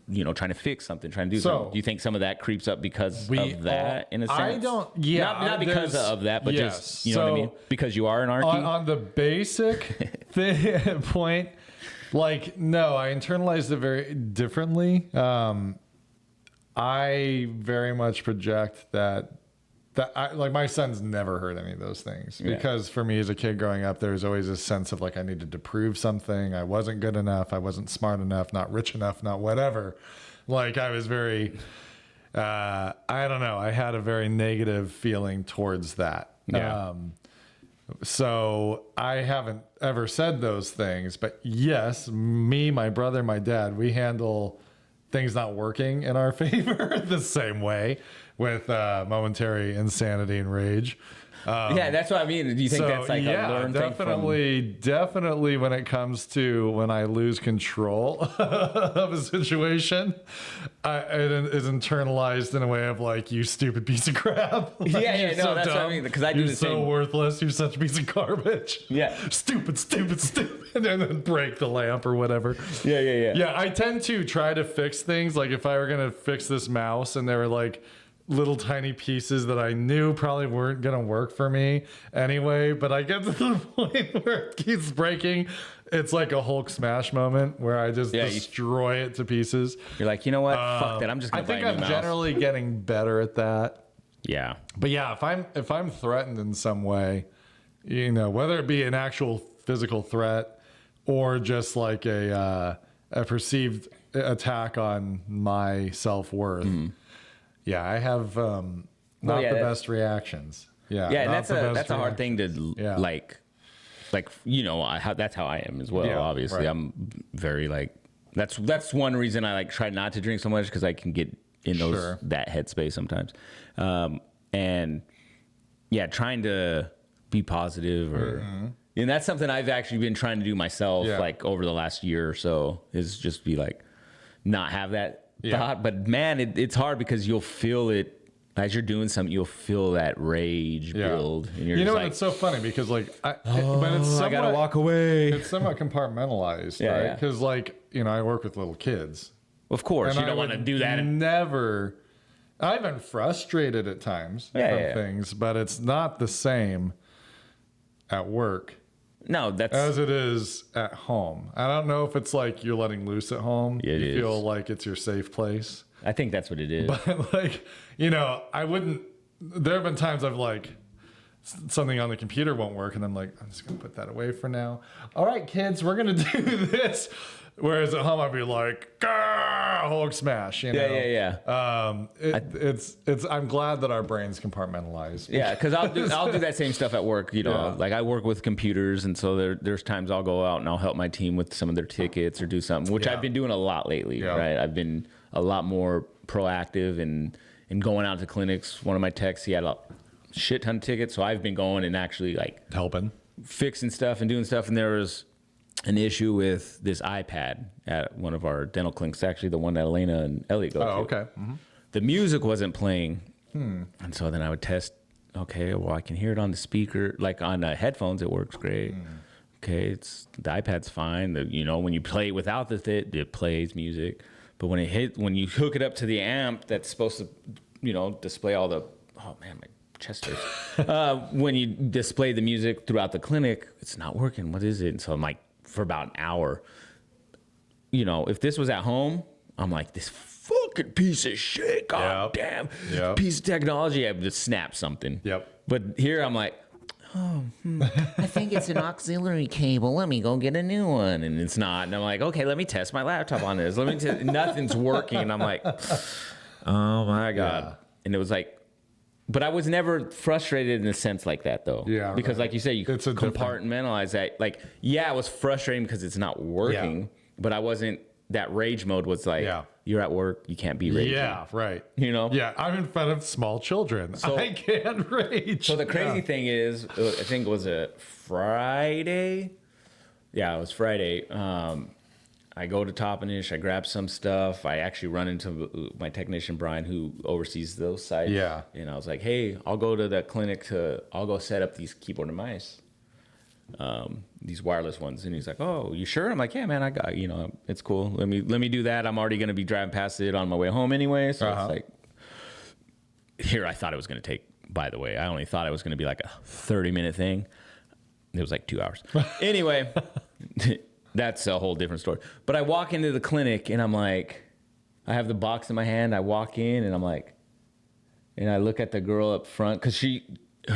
Speaker 1: you know, trying to fix something, trying to do something? Do you think some of that creeps up because of that, in a sense?
Speaker 2: I don't... Yeah.
Speaker 1: Not because of that, but just, you know what I mean? Because you are an Archie?
Speaker 2: On the basic point, like, no, I internalized it very differently. I very much project that like my son's never heard any of those things because for me as a kid growing up, there was always a sense of like I needed to prove something. I wasn't good enough. I wasn't smart enough, not rich enough, not whatever. Like I was very, I don't know. I had a very negative feeling towards that.
Speaker 1: Yeah.
Speaker 2: So I haven't ever said those things, but yes, me, my brother, my dad, we handle things not working in our favor the same way with momentary insanity and rage.
Speaker 1: Yeah, that's what I mean. Do you think that's like a learned thing from...
Speaker 2: Definitely when it comes to when I lose control of a situation, it is internalized in a way of like, you stupid piece of crap. Like,
Speaker 1: that's
Speaker 2: dumb.
Speaker 1: what I mean. Because I do
Speaker 2: you're
Speaker 1: the same.
Speaker 2: so worthless. You're such a piece of garbage.
Speaker 1: Yeah.
Speaker 2: Stupid. And then break the lamp or whatever.
Speaker 1: Yeah.
Speaker 2: Yeah, I tend to try to fix things. Like if I were going to fix this mouse and there were like little tiny pieces that I knew probably weren't going to work for me anyway, but I get to the point where it keeps breaking. It's like a Hulk smash moment where I just destroy it to pieces.
Speaker 1: You're like, you know what? Fuck that. I'm just going to buy a new mouse. I think I'm
Speaker 2: generally getting better at that.
Speaker 1: Yeah.
Speaker 2: But yeah, if I'm threatened in some way, you know, whether it be an actual physical threat or just like a perceived attack on my self-worth, yeah, I have not the best reactions. Yeah,
Speaker 1: and that's a hard thing to like you know, that's how I am as well. Yeah, obviously, right. I'm very like that's one reason I like try not to drink so much because I can get in that headspace sometimes, and yeah, trying to be positive or. And that's something I've actually been trying to do myself, like over the last year or so, is just be like, not have that thought. But man, it's hard because you'll feel it as you're doing something. You'll feel that rage build, and you're
Speaker 2: know,
Speaker 1: like,
Speaker 2: it's so funny because like, but it's somewhat,
Speaker 1: I gotta walk away.
Speaker 2: It's somewhat compartmentalized, right? Because like, you know, I work with little kids.
Speaker 1: Of course, you don't want to do that.
Speaker 2: I've been frustrated at times from things, but it's not the same at work.
Speaker 1: No, that's
Speaker 2: as it is at home. I don't know if it's like you're letting loose at home. You feel like it's your safe place.
Speaker 1: I think that's what it is.
Speaker 2: But like, you know, there have been times I've like, something on the computer won't work and I'm like, I'm just going to put that away for now. All right, kids, we're going to do this. Whereas at home, I'd be like, Hulk smash, you know?
Speaker 1: Yeah.
Speaker 2: It's. I'm glad that our brains compartmentalize.
Speaker 1: Yeah, because I'll do that same stuff at work. You know, like I work with computers, and so there's times I'll go out and I'll help my team with some of their tickets or do something, which I've been doing a lot lately. Right, I've been a lot more proactive and going out to clinics. One of my techs, he had a shit ton of tickets, so I've been going and actually like
Speaker 2: helping,
Speaker 1: fixing stuff and doing stuff, and there was an issue with this iPad at one of our dental clinics, actually the one that Elena and Elliot go to.
Speaker 2: Okay.
Speaker 1: The music wasn't playing. And so then I would test, okay, well, I can hear it on the speaker. Like on headphones, it works great. Okay, the iPad's fine. You know, when you play it without it plays music. But when you hook it up to the amp that's supposed to, you know, display all the, oh man, my chest hurts. When you display the music throughout the clinic, it's not working. What is it? And so I'm like, for about an hour, you know, if this was at home, I'm like, this fucking piece of shit, god damn, piece of technology, I would just snap something. But here I'm like, I think it's an auxiliary cable. Let me go get a new one. And it's not. And I'm like, okay, let me test my laptop on this. Nothing's working. And I'm like, oh my God. And it was like, But I was never frustrated in a sense like that, though.
Speaker 2: Yeah,
Speaker 1: because
Speaker 2: right.
Speaker 1: like you say, you
Speaker 2: It's a different-
Speaker 1: compartmentalize that. Like, yeah, it was frustrating because it's not working, but I wasn't. That rage mode was like, you're at work, you can't be raging.
Speaker 2: Yeah, right.
Speaker 1: You know?
Speaker 2: Yeah, I'm in front of small children. So, I can't rage.
Speaker 1: So the crazy thing is, I think it was a Friday. Yeah, it was Friday. I go to Toppenish, I grab some stuff. I actually run into my technician, Brian, who oversees those sites.
Speaker 2: Yeah.
Speaker 1: And I was like, hey, I'll go to the clinic I'll go set up these keyboard and mice. These wireless ones. And he's like, oh, you sure? I'm like, yeah, man, I got, it's cool. Let me do that. I'm already going to be driving past it on my way home anyway. So it's like, here, I thought it was going to take, by the way, I only thought it was going to be like a 30-minute thing. It was like 2 hours. Anyway, that's a whole different story. But I walk into the clinic and I'm like, I have the box in my hand. I walk in and I'm like, and I look at the girl up front because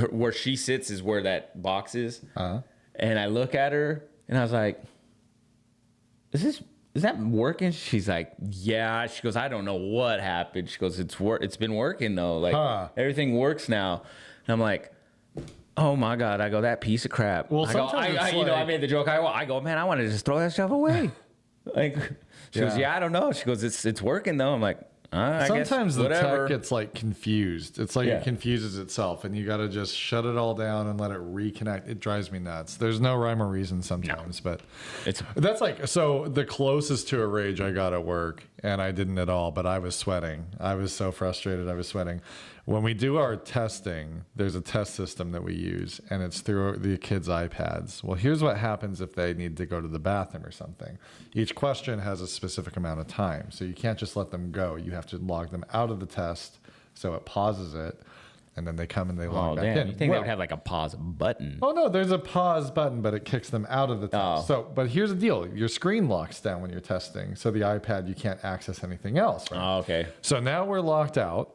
Speaker 1: where she sits is where that box is. And I look at her and I was like, is that working? She's like, yeah. She goes, I don't know what happened. She goes, it's been working though. Like everything works now. And I'm like, oh my God. I go, that piece of crap.
Speaker 2: Well,
Speaker 1: I made the joke. I go, man, I want to just throw that stuff away. Like, she goes, yeah, I don't know. She goes, it's working though. I'm like,
Speaker 2: sometimes the
Speaker 1: whatever.
Speaker 2: tech gets like confused. It's like it confuses itself, and you got to just shut it all down and let it reconnect. It drives me nuts. There's no rhyme or reason sometimes, but that's like, so the closest to a rage I got at work, and I didn't at all, but I was sweating. I was so frustrated. I was sweating. When we do our testing, there's a test system that we use, and it's through the kids' iPads. Well, here's what happens if they need to go to the bathroom or something. Each question has a specific amount of time, so you can't just let them go. You have to log them out of the test, so it pauses it, and then they come and they log back in.
Speaker 1: You think they would have like a pause button?
Speaker 2: Oh, no, there's a pause button, but it kicks them out of the test. But here's the deal. Your screen locks down when you're testing, so the iPad, you can't access anything else. Right?
Speaker 1: Oh, okay.
Speaker 2: So now we're locked out.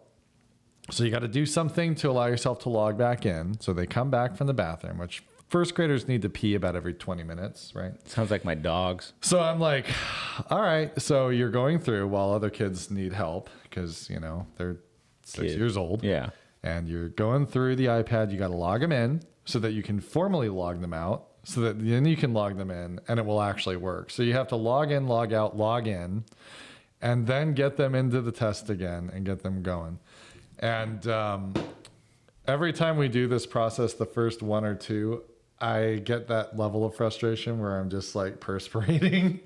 Speaker 2: So you got to do something to allow yourself to log back in. So they come back from the bathroom, which first graders need to pee about every 20 minutes, right?
Speaker 1: Sounds like my dogs.
Speaker 2: So I'm like, all right. So you're going through while other kids need help because, they're 6 years old.
Speaker 1: Yeah.
Speaker 2: And you're going through the iPad. You got to log them in so that you can formally log them out so that then you can log them in and it will actually work. So you have to log in, log out, log in, and then get them into the test again and get them going. And every time we do this process, the first one or two, I get that level of frustration where I'm just like perspirating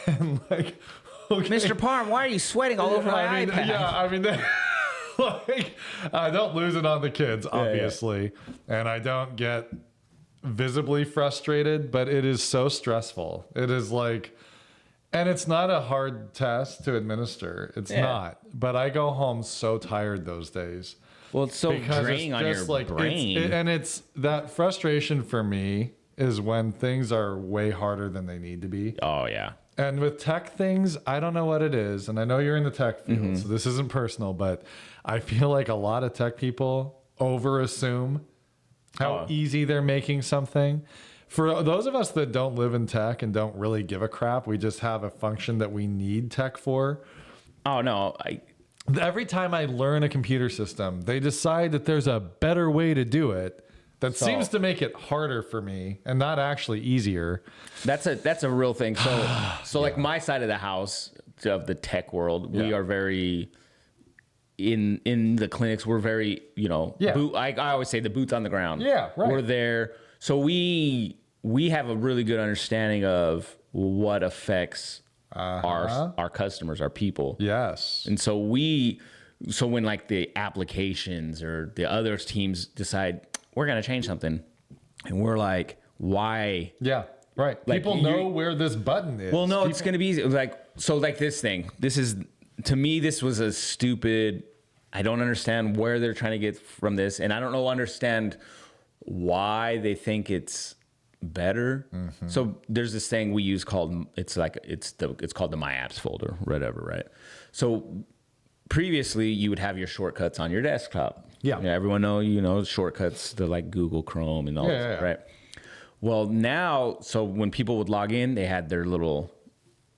Speaker 2: and like, okay.
Speaker 1: Mr. Parm, why are you sweating all over my iPad?
Speaker 2: Yeah, I mean, like, I don't lose it on the kids, obviously, and I don't get visibly frustrated, but it is so stressful. It is like, and it's not a hard test to administer. It's not. But I go home so tired those days.
Speaker 1: Well, it's so draining on your brain.
Speaker 2: And it's that frustration for me is when things are way harder than they need to be.
Speaker 1: Oh, yeah.
Speaker 2: And with tech things, I don't know what it is. And I know you're in the tech field, so this isn't personal, but I feel like a lot of tech people over-assume how easy they're making something. For those of us that don't live in tech and don't really give a crap, we just have a function that we need tech for.
Speaker 1: Oh, no.
Speaker 2: Every time I learn a computer system, they decide that there's a better way to do it that seems to make it harder for me and not actually easier.
Speaker 1: That's a real thing. So like my side of the house of the tech world, we are very in the clinics. We're very, I always say the boots on the ground.
Speaker 2: Yeah, right.
Speaker 1: We're there. So we have a really good understanding of what affects our customers, our people.
Speaker 2: Yes.
Speaker 1: And so when like the applications or the other teams decide we're going to change something and we're like, why?
Speaker 2: Yeah. Right.
Speaker 1: Like,
Speaker 2: people know where this button is.
Speaker 1: Well, no, it's going to be like this thing. To me, this was a stupid, I don't understand where they're trying to get from this. And I don't understand why they think it's better. So there's this thing we use called, it's called the My Apps folder, whatever, right? So previously you would have your shortcuts on your desktop.
Speaker 2: Yeah.
Speaker 1: Everyone know, shortcuts, the like Google Chrome and all that, right? Well, now, so when people would log in, they had their little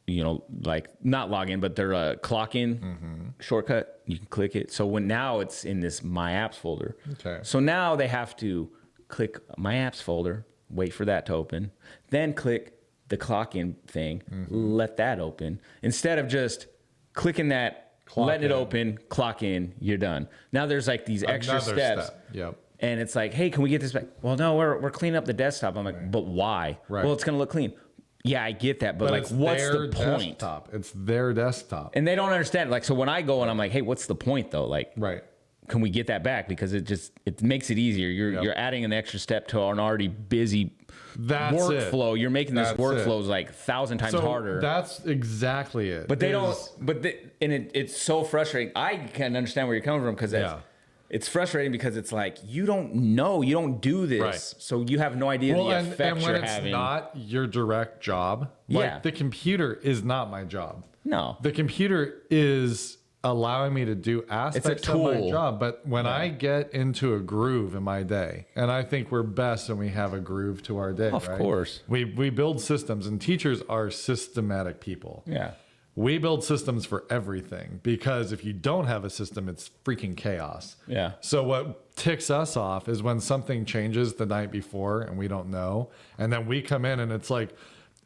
Speaker 1: like not login, but their clock in shortcut. You can click it. So now it's in this My Apps folder.
Speaker 2: Okay.
Speaker 1: So now they have to click My Apps folder, wait for that to open, then click the clock in thing, let that open. Instead of just clicking that, letting it open, clock in, you're done. Now there's like these extra steps.
Speaker 2: Yep.
Speaker 1: And it's like, hey, can we get this back? Well, no, we're cleaning up the desktop. I'm like, but why?
Speaker 2: Right.
Speaker 1: Well, it's going to look clean. Yeah, I get that, but like, what's the point?
Speaker 2: Desktop. It's their desktop.
Speaker 1: And they don't understand. Like, so when I go and I'm like, hey, what's the point though? Like,
Speaker 2: Right.
Speaker 1: can we get that back? Because it makes it easier. You're adding an extra step to an already busy workflow. You're making this workflows like 1,000 times harder.
Speaker 2: That's exactly it.
Speaker 1: But they don't. It's so frustrating. I can understand where you're coming from because it's frustrating because it's like you don't know, you don't do this, so you have no idea the effects
Speaker 2: and when
Speaker 1: you're
Speaker 2: it's
Speaker 1: having.
Speaker 2: not your direct job, like the computer is not my job.
Speaker 1: No,
Speaker 2: the computer is allowing me to do aspects of my job. But when I get into a groove in my day, and I think we're best when we have a groove to our day.
Speaker 1: Of course,
Speaker 2: we build systems, and teachers are systematic people.
Speaker 1: Yeah.
Speaker 2: We build systems for everything because if you don't have a system, it's freaking chaos.
Speaker 1: Yeah.
Speaker 2: So what ticks us off is when something changes the night before and we don't know. And then we come in and it's like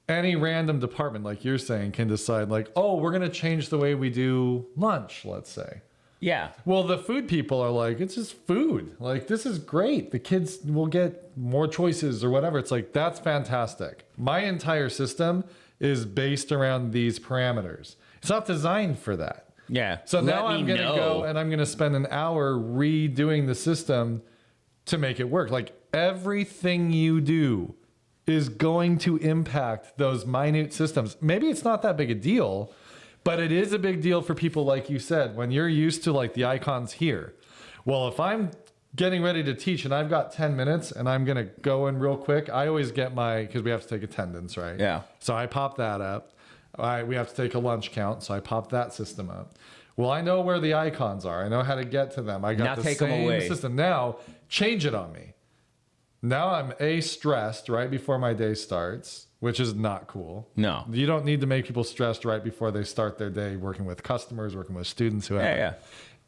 Speaker 2: any random department, like you're saying, can decide like, oh, we're going to change the way we do lunch, let's say.
Speaker 1: Yeah.
Speaker 2: Well, the food people are like, it's just food. Like, this is great. The kids will get more choices or whatever. It's like, that's fantastic. My entire system is based around these parameters. It's not designed for that.
Speaker 1: Yeah.
Speaker 2: So now I'm going to go and I'm going to spend an hour redoing the system to make it work. Like everything you do is going to impact those minute systems. Maybe it's not that big a deal, but it is a big deal for people like you said, when you're used to like the icons here. Well, if I'm getting ready to teach and I've got 10 minutes and I'm going to go in real quick, I always get because we have to take attendance, right?
Speaker 1: Yeah.
Speaker 2: So I pop that up. We have to take a lunch count. So I pop that system up. Well, I know where the icons are. I know how to get to them. I got the same system. Now change it on me. Now I'm stressed right before my day starts, which is not cool.
Speaker 1: No.
Speaker 2: You don't need to make people stressed right before they start their day working with customers, working with students, whoever.
Speaker 1: Yeah.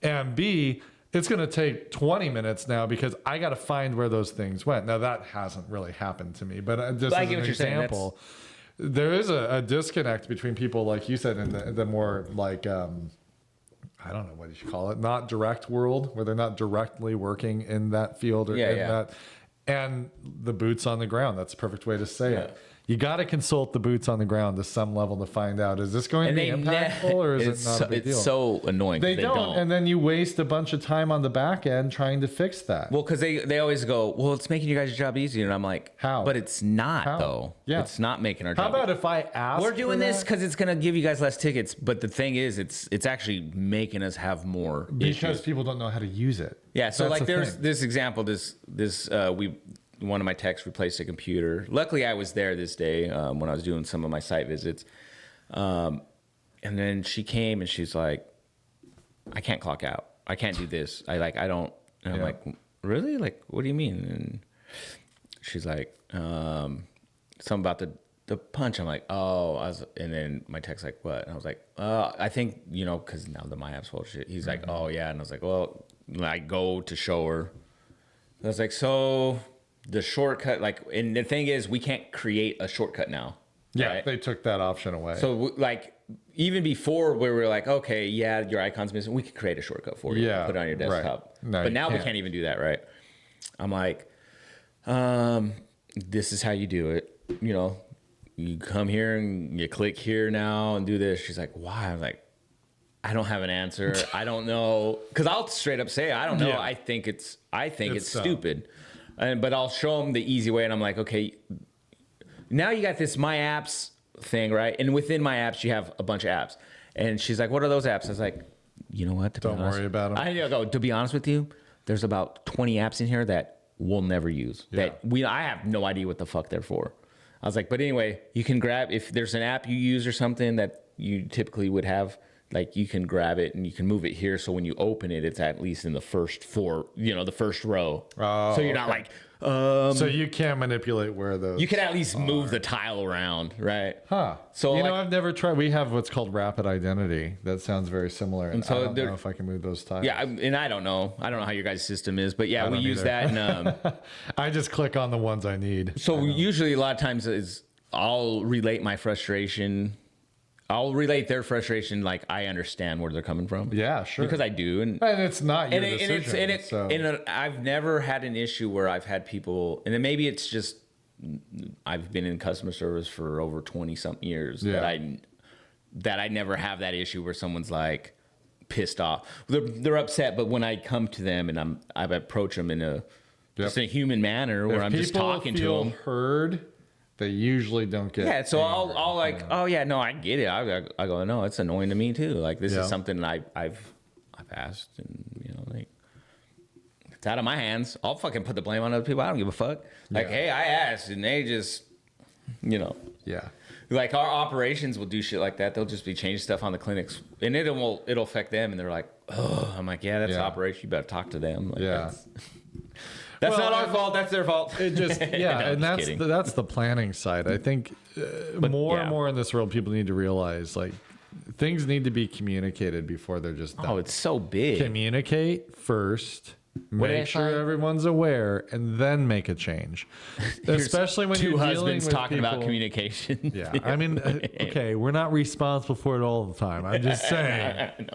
Speaker 2: And B, it's going to take 20 minutes now because I got to find where those things went. Now, that hasn't really happened to me, but just as an example, there is a disconnect between people, like you said, in the more like, I don't know, what you should call it, not direct world, where they're not directly working in that field or that, and the boots on the ground. That's the perfect way to say it. You got to consult the boots on the ground to some level to find out, is this going to be impactful or is it not a big deal?
Speaker 1: It's so annoying.
Speaker 2: They don't. And then you waste a bunch of time on the back end trying to fix that.
Speaker 1: Well, because they always go, well, it's making you guys' job easier. And I'm like,
Speaker 2: how?
Speaker 1: But it's not, though.
Speaker 2: Yeah.
Speaker 1: It's not making our job
Speaker 2: How about if I ask
Speaker 1: we're doing this because it's going to give you guys less tickets. But the thing is, it's actually making us have more
Speaker 2: because people don't know how to use it.
Speaker 1: Yeah. So like there's this example, one of my techs replaced a computer. Luckily, I was there this day when I was doing some of my site visits. And then she came and she's like, I can't clock out. I can't do this. I don't. And I'm like, really? Like, what do you mean? And she's like, something about the punch. I'm like, and then my tech's like, what? And I was like, I think, because now the My Apps folder shit. He's like, oh, yeah. And I was like, well, I go to show her. I was like, so the shortcut, and the thing is, we can't create a shortcut now.
Speaker 2: Yeah,
Speaker 1: right?
Speaker 2: They took that option away.
Speaker 1: So, even before where we were like, okay, yeah, your icon's missing, we could create a shortcut for you, put it on your desktop.
Speaker 2: Right. No,
Speaker 1: but now we can't even do that, right? I'm like, this is how you do it. You come here and you click here now and do this. She's like, why? I'm like, I don't have an answer. I don't know. Because I'll straight up say, I don't know. Yeah. I think it's stupid. But I'll show them the easy way. And I'm like, okay, now you got this My Apps thing, right? And within My Apps, you have a bunch of apps. And she's like, what are those apps? I was like, you know what?
Speaker 2: Don't worry about them.
Speaker 1: I go, to be honest with you, there's about 20 apps in here that we'll never use.
Speaker 2: Yeah.
Speaker 1: I have no idea what the fuck they're for. I was like, but anyway, you can grab, if there's an app you use or something that you typically would have, like you can grab it and you can move it here. So when you open it, it's at least in the first four, the first row.
Speaker 2: Oh,
Speaker 1: so you're not like,
Speaker 2: so you can manipulate where those.
Speaker 1: you can at least move the tile around, right?
Speaker 2: Huh.
Speaker 1: So
Speaker 2: So
Speaker 1: like,
Speaker 2: I've never tried. We have what's called rapid identity. That sounds very similar. And
Speaker 1: so
Speaker 2: I don't know if I can move those tiles.
Speaker 1: yeah, and I don't know how your guys' system is, but yeah, we
Speaker 2: don't
Speaker 1: use
Speaker 2: either.
Speaker 1: that. And
Speaker 2: I just click on the ones I need.
Speaker 1: so usually a lot of times is I'll relate my frustration. I'll relate their frustration like I understand where they're coming from.
Speaker 2: Yeah, sure.
Speaker 1: Because I do, and
Speaker 2: it's not your decision.
Speaker 1: and I've never had an issue where I've had people, and then maybe it's just I've been in customer service for over 20 something years that I never have that issue where someone's like pissed off. They're upset, but when I come to them and I approach them in just in a human manner where I'm just talking to them.
Speaker 2: Heard. They usually don't get.
Speaker 1: Yeah, so I'll like, oh yeah, no, I get it. I go, no, it's annoying to me too. Like this is something that I've asked, and like it's out of my hands. I'll fucking put the blame on other people. I don't give a fuck. Like, hey, I asked, and they just,
Speaker 2: Yeah.
Speaker 1: Like our operations will do shit like that. They'll just be changing stuff on the clinics, and it'll affect them, and they're like, oh, I'm like, yeah, that's operation. You better talk to them. Like, That's not our fault. That's their fault.
Speaker 2: It just and that's the planning side. I think more and more in this world, people need to realize like things need to be communicated before they're just done.
Speaker 1: Oh, it's so big.
Speaker 2: Communicate first. Make sure everyone's aware, and then make a change. Especially when
Speaker 1: two
Speaker 2: you're
Speaker 1: husbands
Speaker 2: dealing with
Speaker 1: talking
Speaker 2: people,
Speaker 1: about communication.
Speaker 2: Yeah, I mean, okay, we're not responsible for it all the time. I'm just saying.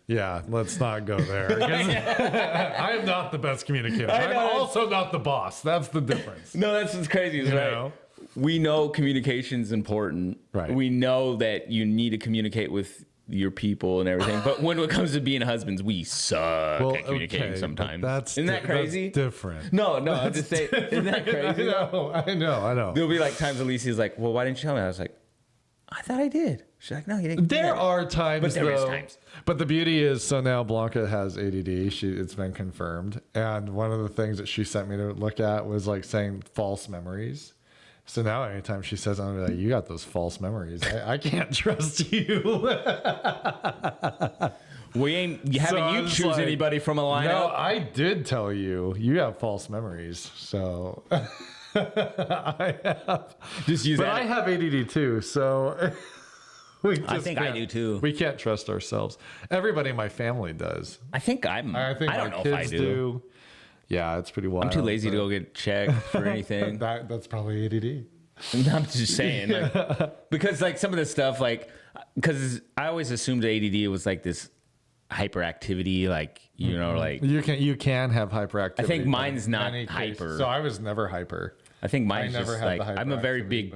Speaker 2: Yeah, let's not go there. I am not the best communicator. I'm also not the boss. That's the difference.
Speaker 1: No, that's what's crazy. Is right. We know communication's important.
Speaker 2: Right.
Speaker 1: We know that you need to communicate with your people and everything. But when it comes to being husbands, we suck at communicating sometimes.
Speaker 2: Isn't
Speaker 1: that crazy?
Speaker 2: That's different.
Speaker 1: No, I'm just saying. Isn't that crazy?
Speaker 2: I know.
Speaker 1: There'll be like times Alicia's like, well, why didn't you tell me? I was like, I thought I did. She's like, no, you didn't.
Speaker 2: There are times,
Speaker 1: but there is times.
Speaker 2: But the beauty is, so now Blanca has ADD. It's been confirmed. And one of the things that she sent me to look at was like saying false memories. So now anytime she says, I'm like, you got those false memories. I can't trust you.
Speaker 1: You choose like, anybody from a lineup.
Speaker 2: No, I did tell you. You have false memories. So I have.
Speaker 1: Just use
Speaker 2: but
Speaker 1: that.
Speaker 2: I have ADD too. So
Speaker 1: I think I do too.
Speaker 2: We can't trust ourselves. Everybody in my family does.
Speaker 1: I think I don't know if I do.
Speaker 2: Yeah, it's pretty wild.
Speaker 1: I'm too lazy to go get checked for anything.
Speaker 2: That's probably ADD.
Speaker 1: I'm just saying, like, because like some of this stuff, like, because I always assumed ADD was like this hyperactivity, like like
Speaker 2: you can have hyperactivity.
Speaker 1: I think mine's not hyper.
Speaker 2: So I was never hyper.
Speaker 1: I think mine's just like I'm a very big.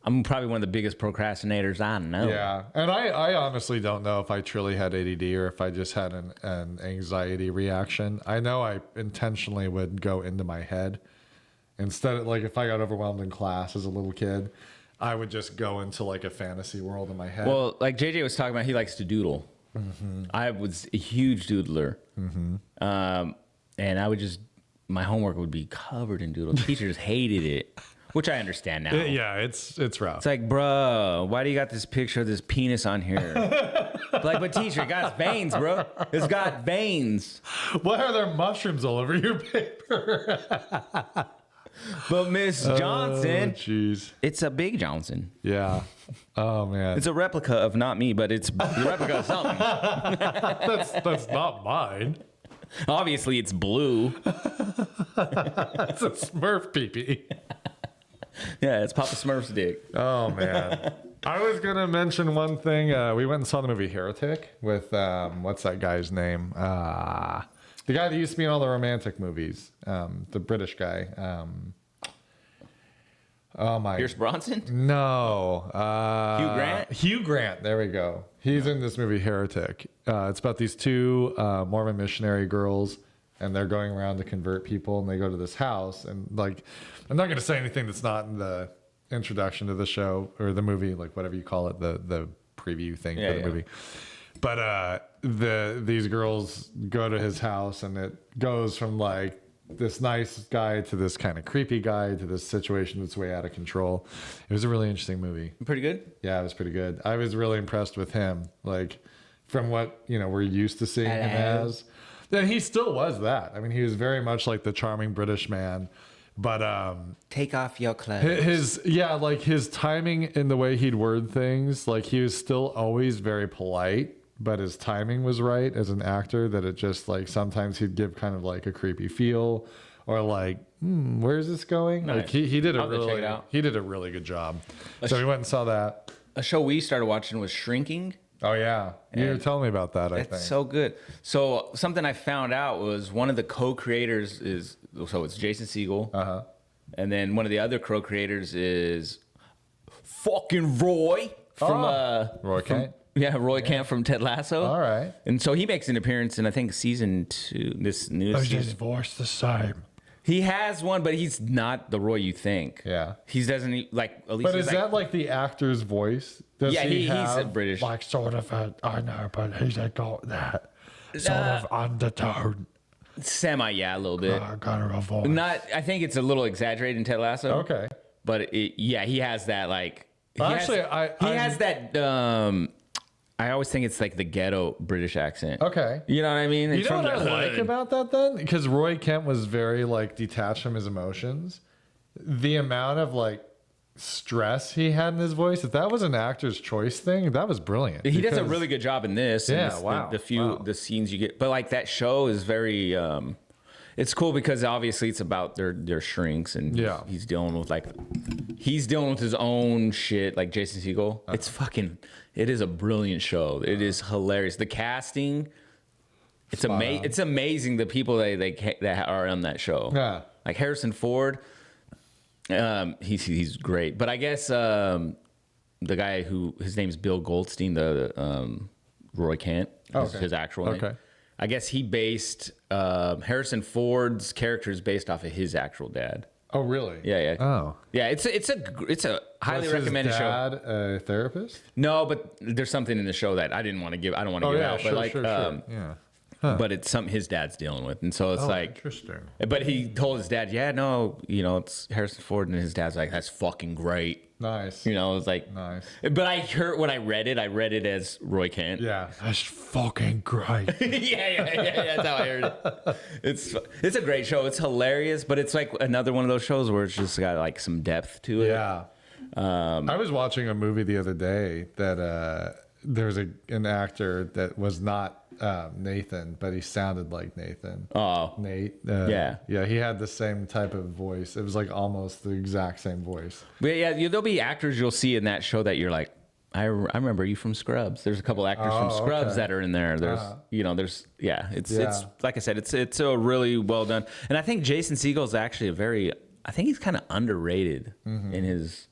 Speaker 1: I'm probably one of the biggest procrastinators I know.
Speaker 2: Yeah, and I honestly don't know if I truly had ADD or if I just had an anxiety reaction. I know I intentionally would go into my head. Instead of like if I got overwhelmed in class as a little kid, I would just go into like a fantasy world in my head.
Speaker 1: Well, like JJ was talking about, he likes to doodle. Mm-hmm. I was a huge doodler. Mm-hmm. And I would my homework would be covered in doodles. Teachers hated it. Which I understand now.
Speaker 2: Yeah, it's rough.
Speaker 1: It's like, bro, why do you got this picture of this penis on here? But teacher, it got veins, bro. It's got veins.
Speaker 2: Why are there mushrooms all over your paper?
Speaker 1: But Miss Johnson,
Speaker 2: jeez,
Speaker 1: it's a big Johnson.
Speaker 2: Yeah. Oh man,
Speaker 1: it's a replica of not me, but it's a replica of something.
Speaker 2: that's not mine.
Speaker 1: Obviously, it's blue.
Speaker 2: It's a Smurf pee-pee.
Speaker 1: Yeah, it's Papa Smurf's dick.
Speaker 2: Oh, man. I was going to mention one thing. We went and saw the movie Heretic with, what's that guy's name? The guy that used to be in all the romantic movies. The British guy. Oh, my.
Speaker 1: Pierce Bronson?
Speaker 2: No.
Speaker 1: Hugh Grant?
Speaker 2: Hugh Grant. There we go. He's in this movie Heretic. It's about these two Mormon missionary girls, and they're going around to convert people, and they go to this house, and like, I'm not going to say anything that's not in the introduction to the show or the movie, like whatever you call it, the preview thing for the movie. But these girls go to his house, and it goes from like this nice guy to this kind of creepy guy to this situation that's way out of control. It was a really interesting movie.
Speaker 1: Pretty good.
Speaker 2: Yeah, it was pretty good. I was really impressed with him, like from what we're used to seeing him as. Then he still was that. I mean, he was very much like the charming British man, but
Speaker 1: take off your clothes.
Speaker 2: his timing in the way he'd word things, like he was still always very polite, but his timing was right as an actor, that it just like sometimes he'd give kind of like a creepy feel, or like, where's this going?
Speaker 1: Nice.
Speaker 2: Like he did
Speaker 1: I'll go check it out.
Speaker 2: he did a really good job. So we went and saw that.
Speaker 1: A show we started watching was Shrinking.
Speaker 2: Oh yeah, you were telling me about that. I think
Speaker 1: It's so good. So something I found out was one of the co-creators it's Jason Segel, and then one of the other co-creators is fucking Roy from
Speaker 2: Roy Kent.
Speaker 1: Yeah, Roy Kent from Ted Lasso.
Speaker 2: All right.
Speaker 1: And so he makes an appearance in, I think, season 2. This new season.
Speaker 2: voice the same.
Speaker 1: He has one, but he's not the Roy you think.
Speaker 2: Yeah.
Speaker 1: He doesn't like. At least
Speaker 2: But
Speaker 1: he's
Speaker 2: is that like the actor's voice? Does
Speaker 1: Yeah,
Speaker 2: he
Speaker 1: he's
Speaker 2: have,
Speaker 1: a British.
Speaker 3: Like sort of I know, but he's got that sort of undertone
Speaker 1: a little bit.
Speaker 3: kind of a voice.
Speaker 1: Not. I think it's a little exaggerated in Ted Lasso.
Speaker 2: Okay.
Speaker 1: But he has that like. He
Speaker 2: Actually,
Speaker 1: has that. I always think it's like the ghetto British accent.
Speaker 2: Okay.
Speaker 1: You know what I mean?
Speaker 2: You
Speaker 1: It's
Speaker 2: know
Speaker 1: from
Speaker 2: what I
Speaker 1: the
Speaker 2: like
Speaker 1: hood.
Speaker 2: about that then? Because Roy Kent was very like detached from his emotions. The amount of like stress he had in his voice, if that was an actor's choice thing, that was brilliant.
Speaker 1: He does a
Speaker 2: Because-
Speaker 1: really good job in this. and
Speaker 2: Yeah,
Speaker 1: this-
Speaker 2: wow,
Speaker 1: The scenes you get, but like that show is very. It's cool because obviously it's about their shrinks, and
Speaker 2: Yeah.
Speaker 1: he's dealing with his own shit, like Jason Segel. It is a brilliant show. It is hilarious. The casting, it's amazing the people that are on that show.
Speaker 2: Yeah.
Speaker 1: Like Harrison Ford, he's great. But I guess the guy his name's Bill Goldstein, the Roy Kent, his actual name.
Speaker 2: Okay.
Speaker 1: I guess he based Harrison Ford's character is based off of his actual dad.
Speaker 2: Oh really?
Speaker 1: Yeah.
Speaker 2: Oh.
Speaker 1: Yeah, it's a highly
Speaker 2: Was
Speaker 1: recommended
Speaker 2: his
Speaker 1: show.
Speaker 2: dad a therapist?
Speaker 1: No, but there's something in the show that I don't want to give out.
Speaker 2: Sure,
Speaker 1: but like,
Speaker 2: sure. Yeah.
Speaker 1: but it's something his dad's dealing with, and so it's like,
Speaker 2: Interesting.
Speaker 1: but he told his dad, yeah, no, it's Harrison Ford, and his dad's like, that's fucking great.
Speaker 2: Nice.
Speaker 1: It's like,
Speaker 2: Nice.
Speaker 1: But I heard when I read it as Roy Kent.
Speaker 2: Yeah.
Speaker 3: That's fucking great.
Speaker 1: yeah. That's how I heard it. It's a great show. It's hilarious, but it's like another one of those shows where it's just got like some depth to it.
Speaker 2: Yeah. I was watching a movie the other day that there's an actor that was not Nathan, but he sounded like Nathan.
Speaker 1: Oh,
Speaker 2: Nate.
Speaker 1: Yeah.
Speaker 2: Yeah, he had the same type of voice. It was like almost the exact same voice.
Speaker 1: but yeah, there'll be actors you'll see in that show that you're like, I remember you from Scrubs. There's a couple actors from Scrubs
Speaker 2: okay.
Speaker 1: that are in there. There's it's like I said, it's a really well done. And I think Jason Segel is actually I think he's kind of underrated in his,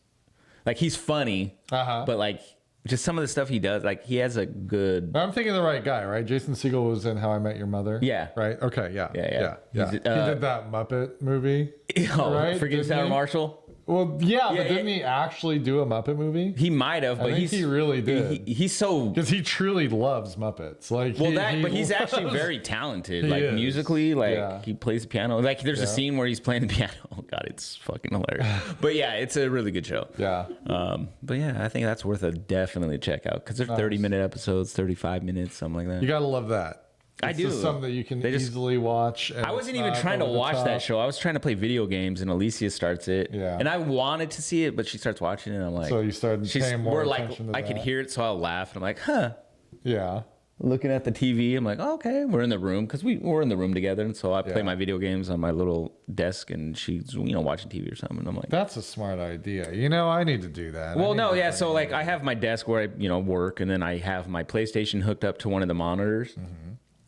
Speaker 1: like he's funny, but like just some of the stuff he does, like he has a good.
Speaker 2: I'm thinking the right guy, right? Jason Segel was in How I Met Your Mother.
Speaker 1: Yeah.
Speaker 2: Right. Okay. Yeah.
Speaker 1: Yeah.
Speaker 2: He did that Muppet movie. Right?
Speaker 1: Forget
Speaker 2: Didn't
Speaker 1: Sarah
Speaker 2: he?
Speaker 1: Marshall.
Speaker 2: Well, yeah,
Speaker 1: Yeah,
Speaker 2: but didn't he actually do a Muppet movie?
Speaker 1: He might have, but
Speaker 2: think he really did.
Speaker 1: He's so
Speaker 2: Because he truly loves Muppets. Like,
Speaker 1: but he's actually very talented. Like
Speaker 2: is.
Speaker 1: musically, like
Speaker 2: Yeah.
Speaker 1: he plays the piano. Like there's a scene where he's playing the piano. Oh god, it's fucking hilarious. But yeah, it's a really good show.
Speaker 2: Yeah.
Speaker 1: But yeah, I think that's worth a definitely check out because they're 30-minute episodes, 35 minutes, something like that.
Speaker 2: You gotta love that.
Speaker 1: I
Speaker 2: It's
Speaker 1: do.
Speaker 2: just something that you can
Speaker 1: They just-
Speaker 2: easily watch. And
Speaker 1: I wasn't
Speaker 2: it's
Speaker 1: even
Speaker 2: not
Speaker 1: trying to
Speaker 2: over the
Speaker 1: watch
Speaker 2: top.
Speaker 1: that show. I was trying to play video games, and Alicia starts it.
Speaker 2: Yeah.
Speaker 1: And I wanted to see it, but she starts watching it, and I'm like,
Speaker 2: So you started paying more
Speaker 1: we're like,
Speaker 2: attention to
Speaker 1: I could
Speaker 2: that.
Speaker 1: hear it, so I'll laugh, and I'm like, huh.
Speaker 2: Yeah.
Speaker 1: Looking at the TV, I'm like, oh, okay, we're in the room because we're in the room together, and so I play
Speaker 2: Yeah.
Speaker 1: my video games on my little desk, and she's watching TV or something. And I'm like,
Speaker 2: That's a smart idea. I need to do that.
Speaker 1: well,
Speaker 2: I need
Speaker 1: no,
Speaker 2: to
Speaker 1: yeah.
Speaker 2: bring
Speaker 1: So
Speaker 2: it
Speaker 1: like,
Speaker 2: in.
Speaker 1: I have my desk where I work, and then I have my PlayStation hooked up to one of the monitors,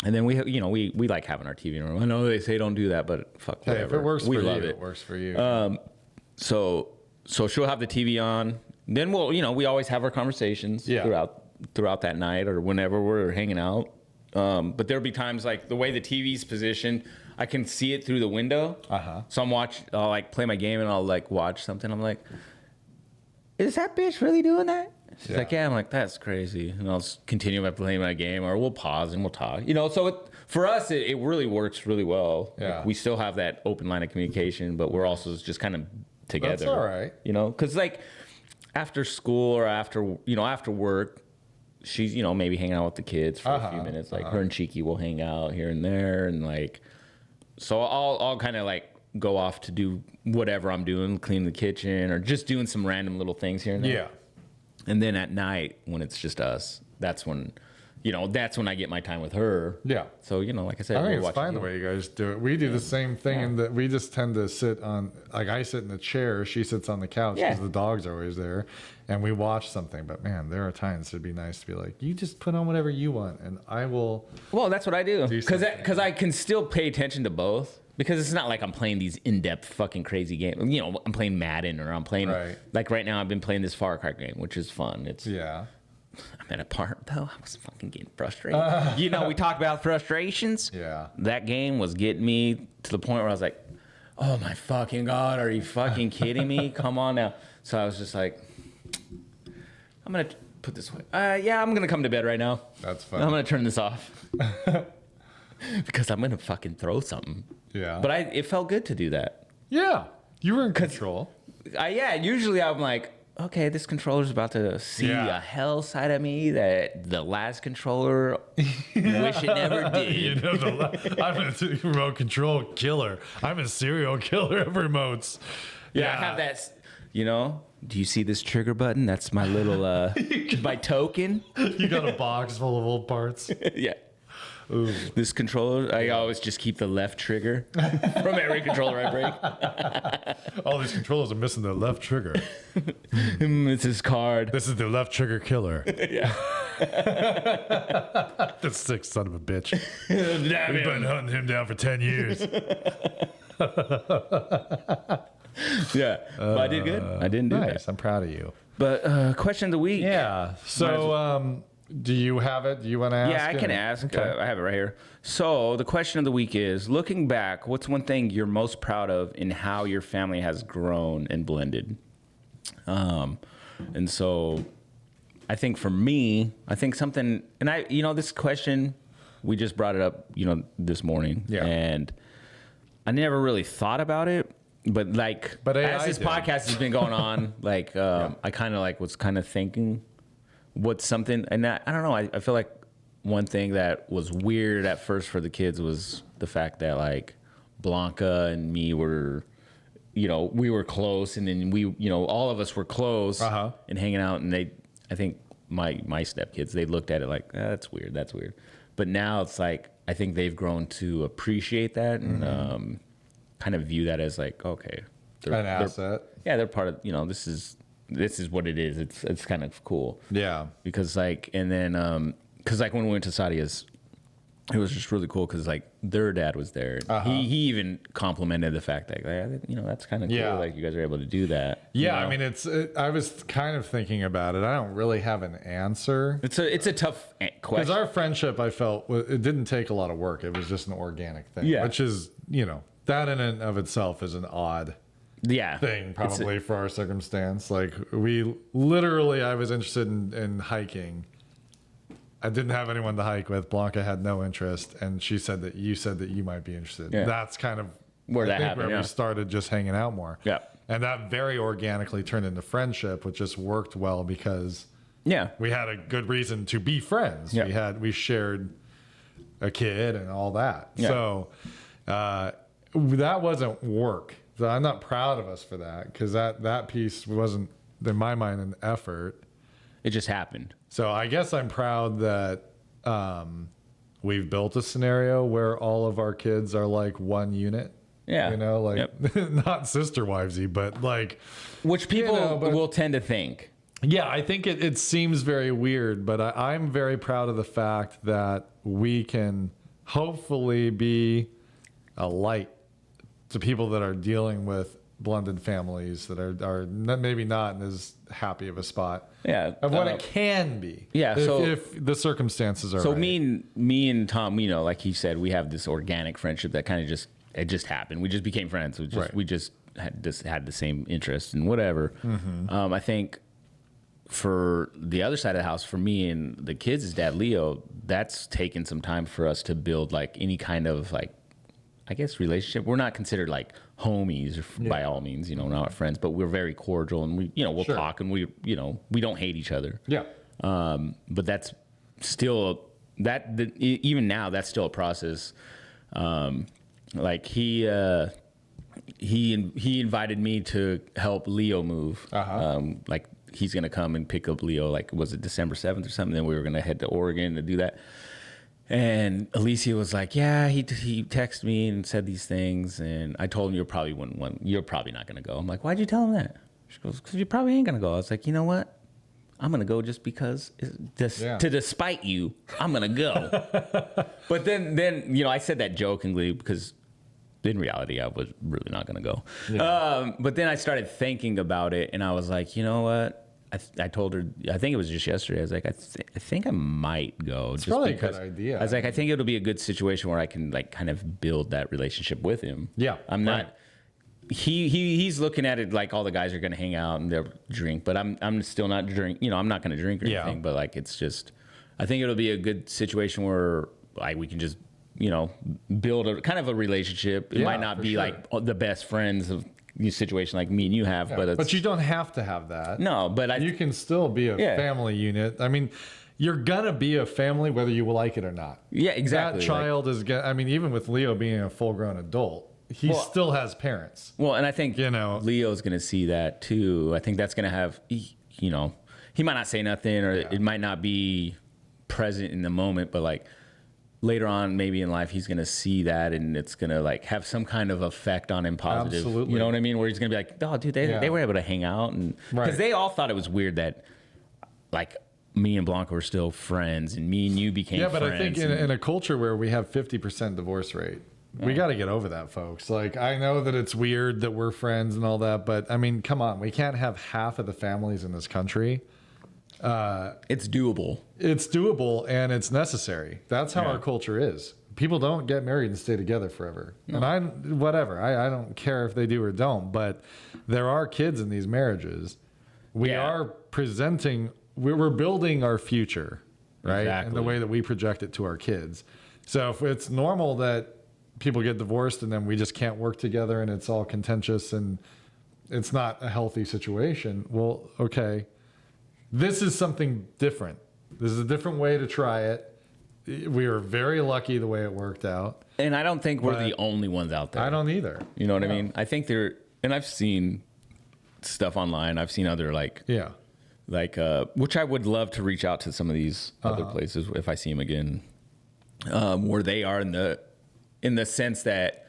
Speaker 1: and then we we like having our TV in the room. I know they say don't do that, but fuck,
Speaker 2: Hey,
Speaker 1: whatever.
Speaker 2: if it works
Speaker 1: we
Speaker 2: for
Speaker 1: love
Speaker 2: you,
Speaker 1: it.
Speaker 2: it works for you.
Speaker 1: So she'll have the TV on. Then we always have our conversations
Speaker 2: Yeah.
Speaker 1: throughout that night or whenever we're hanging out. But there'll be times like the way the TV's positioned, I can see it through the window. So I'll like play my game and I'll like watch something. I'm like, is that bitch really doing that? She's
Speaker 2: Yeah.
Speaker 1: like, yeah. I'm like, that's crazy. And I'll just continue by playing my game, or we'll pause and we'll talk. So for us, it really works really well.
Speaker 2: Yeah.
Speaker 1: Like, we still have that open line of communication, but we're also just kind of together.
Speaker 2: That's all right.
Speaker 1: Because like after school or after work, she's, maybe hanging out with the kids for a few minutes. Like her and Cheeky will hang out here and there. And like, so I'll kind of like go off to do whatever I'm doing, clean the kitchen or just doing some random little things here and there.
Speaker 2: Yeah.
Speaker 1: And then at night when it's just us, that's when I get my time with her.
Speaker 2: Yeah.
Speaker 1: So, like I said,
Speaker 2: I think
Speaker 1: we'll
Speaker 2: it's fine
Speaker 1: watch
Speaker 2: the way you guys do it. We do the same thing in that we just tend to sit on, like I sit in the chair, she sits on the couch because the dog's are always there, and we watch something. But man, there are times it'd be nice to be like, you just put on whatever you want, and I will.
Speaker 1: Well, that's what I do because
Speaker 2: something.
Speaker 1: I can still pay attention to both. Because it's not like I'm playing these in-depth fucking crazy games. I'm playing Madden or I'm playing like right now I've been playing this Far Cry game, which is fun. I'm at a part though. I was fucking getting frustrated. We talk about frustrations.
Speaker 2: Yeah.
Speaker 1: That game was getting me to the point where I was like, oh my fucking God, are you fucking kidding me? Come on now. So I was just like, I'm going to put this away. I'm going to come to bed right now.
Speaker 2: That's fun.
Speaker 1: I'm going to turn this off. Because I'm going to fucking throw something.
Speaker 2: Yeah.
Speaker 1: But it felt good to do that.
Speaker 2: Yeah. You were in control.
Speaker 1: Usually I'm like, okay, this controller's about to see a hell side of me that the last controller wish it never did.
Speaker 3: I'm a remote control killer. I'm a serial killer of remotes.
Speaker 1: Yeah, I have that. Do you see this trigger button? That's my little my token.
Speaker 3: You got a box full of old parts.
Speaker 1: Yeah. Ooh. This controller, I always just keep the left trigger from every controller I break.
Speaker 3: All these controllers are missing the left trigger.
Speaker 1: It's his card.
Speaker 3: This is the left trigger killer.
Speaker 1: Yeah.
Speaker 3: The sick son of a bitch. We've been hunting him down for 10 years.
Speaker 1: Yeah. But I did good. I didn't do
Speaker 2: Nice.
Speaker 1: that.
Speaker 2: I'm proud of you.
Speaker 1: But question of the week.
Speaker 2: Yeah. So, do you have it? Do you want to ask?
Speaker 1: Yeah, I can ask. I have it right here. So the question of the week is, looking back, what's one thing you're most proud of in how your family has grown and blended? And so I think for me, something, and this question, we just brought it up, this morning.
Speaker 2: Yeah.
Speaker 1: And I never really thought about it. But as this podcast has been going on, I kind of was kind of thinking what's something, and I don't know. I feel like one thing that was weird at first for the kids was the fact that Blanca and me were, we were close, and then we, all of us were close and hanging out, and I think my stepkids, they looked at it like, that's weird, but now it's like I think they've grown to appreciate that and kind of view that as okay,
Speaker 2: an asset.
Speaker 1: They're part of, this is what it is. It's kind of cool.
Speaker 2: Yeah.
Speaker 1: Because and then because when we went to Sadia's, it was just really cool because their dad was there. He even complimented the fact that that's kind of cool.
Speaker 2: Yeah.
Speaker 1: You guys are able to do that.
Speaker 2: Yeah, I mean I was kind of thinking about it. I don't really have an answer.
Speaker 1: It's a tough question.
Speaker 2: Because our friendship, I felt it didn't take a lot of work. It was just an organic thing.
Speaker 1: Yeah.
Speaker 2: Which is that in and of itself is an odd thing probably for our circumstance. We literally, I was interested in hiking. I didn't have anyone to hike with. Blanca had no interest, and she said that you might be interested.
Speaker 1: Yeah.
Speaker 2: That's kind of
Speaker 1: where that happened.
Speaker 2: Where we started just hanging out more.
Speaker 1: Yeah.
Speaker 2: And that very organically turned into friendship, which just worked well because we had a good reason to be friends.
Speaker 1: Yeah.
Speaker 2: We shared a kid and all that.
Speaker 1: Yeah.
Speaker 2: So that wasn't work. So I'm not proud of us for that because that piece wasn't, in my mind, an effort.
Speaker 1: It just happened.
Speaker 2: So I guess I'm proud that we've built a scenario where all of our kids are one unit.
Speaker 1: Yeah.
Speaker 2: Not sister wivesy, but
Speaker 1: which people will tend to think.
Speaker 2: Yeah, I think it seems very weird, but I'm very proud of the fact that we can hopefully be a light to people that are dealing with blended families that are maybe not in as happy of a spot.
Speaker 1: Yeah,
Speaker 2: of what it can be.
Speaker 1: Yeah,
Speaker 2: if the circumstances are. So
Speaker 1: right. me and Tom, like he said, we have this organic friendship that kind of just happened. We just became friends. We just had the same interests and whatever. I think for the other side of the house, for me and the kids' dad, Leo, that's taken some time for us to build like any kind of like, I guess, relationship. We're not considered like homies by all means, you know, not friends, but we're very cordial and we, you know, we'll talk and we, you know, we don't hate each other.
Speaker 2: Yeah.
Speaker 1: But that's still even now that's still a process. Like he invited me to help Leo move. Like he's gonna come and pick up Leo. Like was it December 7th or something? Then we were gonna head to Oregon to do that. And Alicia was like, "Yeah, he texted me and said these things." And I told him you're probably not gonna go. I'm like, "Why'd you tell him that?" She goes, "Because you probably ain't gonna go." I was like, "You know what? I'm gonna go just because, to despite you, I'm gonna go." But then you know, I said that jokingly because in reality, I was really not gonna go. Yeah. But then I started thinking about it, and I was like, you know what? I told her, I think it was just yesterday. I was like, I think I might go.
Speaker 2: It's
Speaker 1: just
Speaker 2: probably
Speaker 1: because
Speaker 2: a good idea.
Speaker 1: I was like, I think it'll be a good situation where I can like kind of build that relationship with him.
Speaker 2: Yeah,
Speaker 1: I'm not. He's looking at it like all the guys are gonna hang out and they'll drink, but I'm still not drink. You know, I'm not gonna drink or anything. But like, it's just, I think it'll be a good situation where like we can just, you know, build a kind of a relationship. It might not be like the best friends of your situation like me and you have, but
Speaker 2: you don't have to have that.
Speaker 1: No, but
Speaker 2: you can still be a family unit. I mean, you're gonna be a family whether you like it or not.
Speaker 1: Yeah, exactly.
Speaker 2: That child is gonna. I mean, even with Leo being a full-grown adult, he still has parents.
Speaker 1: Well, and I think
Speaker 2: you know
Speaker 1: Leo's gonna see that too. I think that's gonna have, you know, he might not say nothing or it might not be present in the moment, but like later on maybe in life he's going to see that and it's going to like have some kind of effect on him positive.
Speaker 2: Absolutely.
Speaker 1: You know what I mean? Where he's going to be like, oh dude, they were able to hang out. And because they all thought it was weird that like me and Blanca were still friends and me and you became friends. Yeah, but
Speaker 2: I think in a culture where we have 50% divorce rate, we got to get over that, folks. Like, I know that it's weird that we're friends and all that, but I mean, come on, we can't have half of the families in this country.
Speaker 1: It's doable.
Speaker 2: It's doable and it's necessary. That's how our culture is. People don't get married and stay together forever. No. And I don't care if they do or don't, but there are kids in these marriages. We are we're building our future, right? Exactly. In the way that we project it to our kids. So if it's normal that people get divorced and then we just can't work together and it's all contentious and it's not a healthy situation, well, okay. This is something different. This is a different way to try it. We were very lucky the way it worked out.
Speaker 1: And I don't think we're the only ones out there.
Speaker 2: I don't either.
Speaker 1: You know what I mean? I think and I've seen stuff online. I've seen other which I would love to reach out to some of these other places if I see them again, where they are in the sense that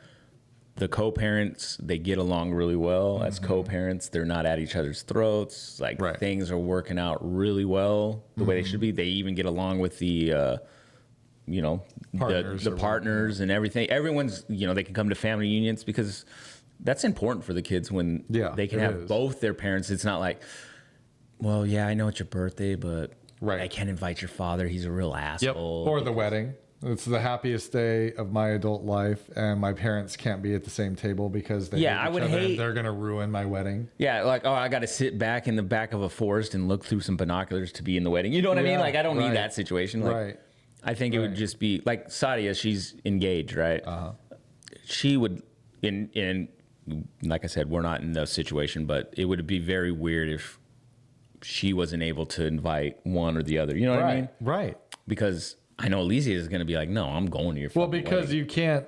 Speaker 1: the co-parents, they get along really well as co-parents. They're not at each other's throats. Like things are working out really well the way they should be. They even get along with the, partners and everything. Everyone's, they can come to family unions because that's important for the kids when they can have both their parents. It's not like, well, yeah, I know it's your birthday, but I can't invite your father. He's a real asshole.
Speaker 2: Yep. Or the wedding. It's the happiest day of my adult life, and my parents can't be at the same table because they they're going to ruin my wedding.
Speaker 1: Yeah, like, oh, I got to sit back in the back of a forest and look through some binoculars to be in the wedding. You know what I mean? Like, I don't need that situation. Like, I think it would just be like Sadia. She's engaged, right? She would, in like I said, we're not in the situation, but it would be very weird if she wasn't able to invite one or the other. You know what I mean?
Speaker 2: Right.
Speaker 1: Because I know Alicia is going to be like, no, I'm going to your
Speaker 2: wedding. Well, because you can't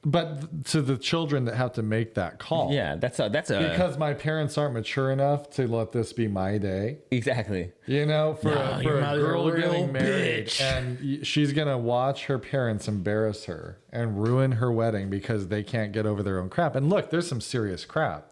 Speaker 2: but to the children that have to make that call.
Speaker 1: Yeah, that's a
Speaker 2: because my parents aren't mature enough to let this be my day.
Speaker 1: Exactly.
Speaker 2: For a girl getting married, and she's going to watch her parents embarrass her and ruin her wedding because they can't get over their own crap. And look, there's some serious crap.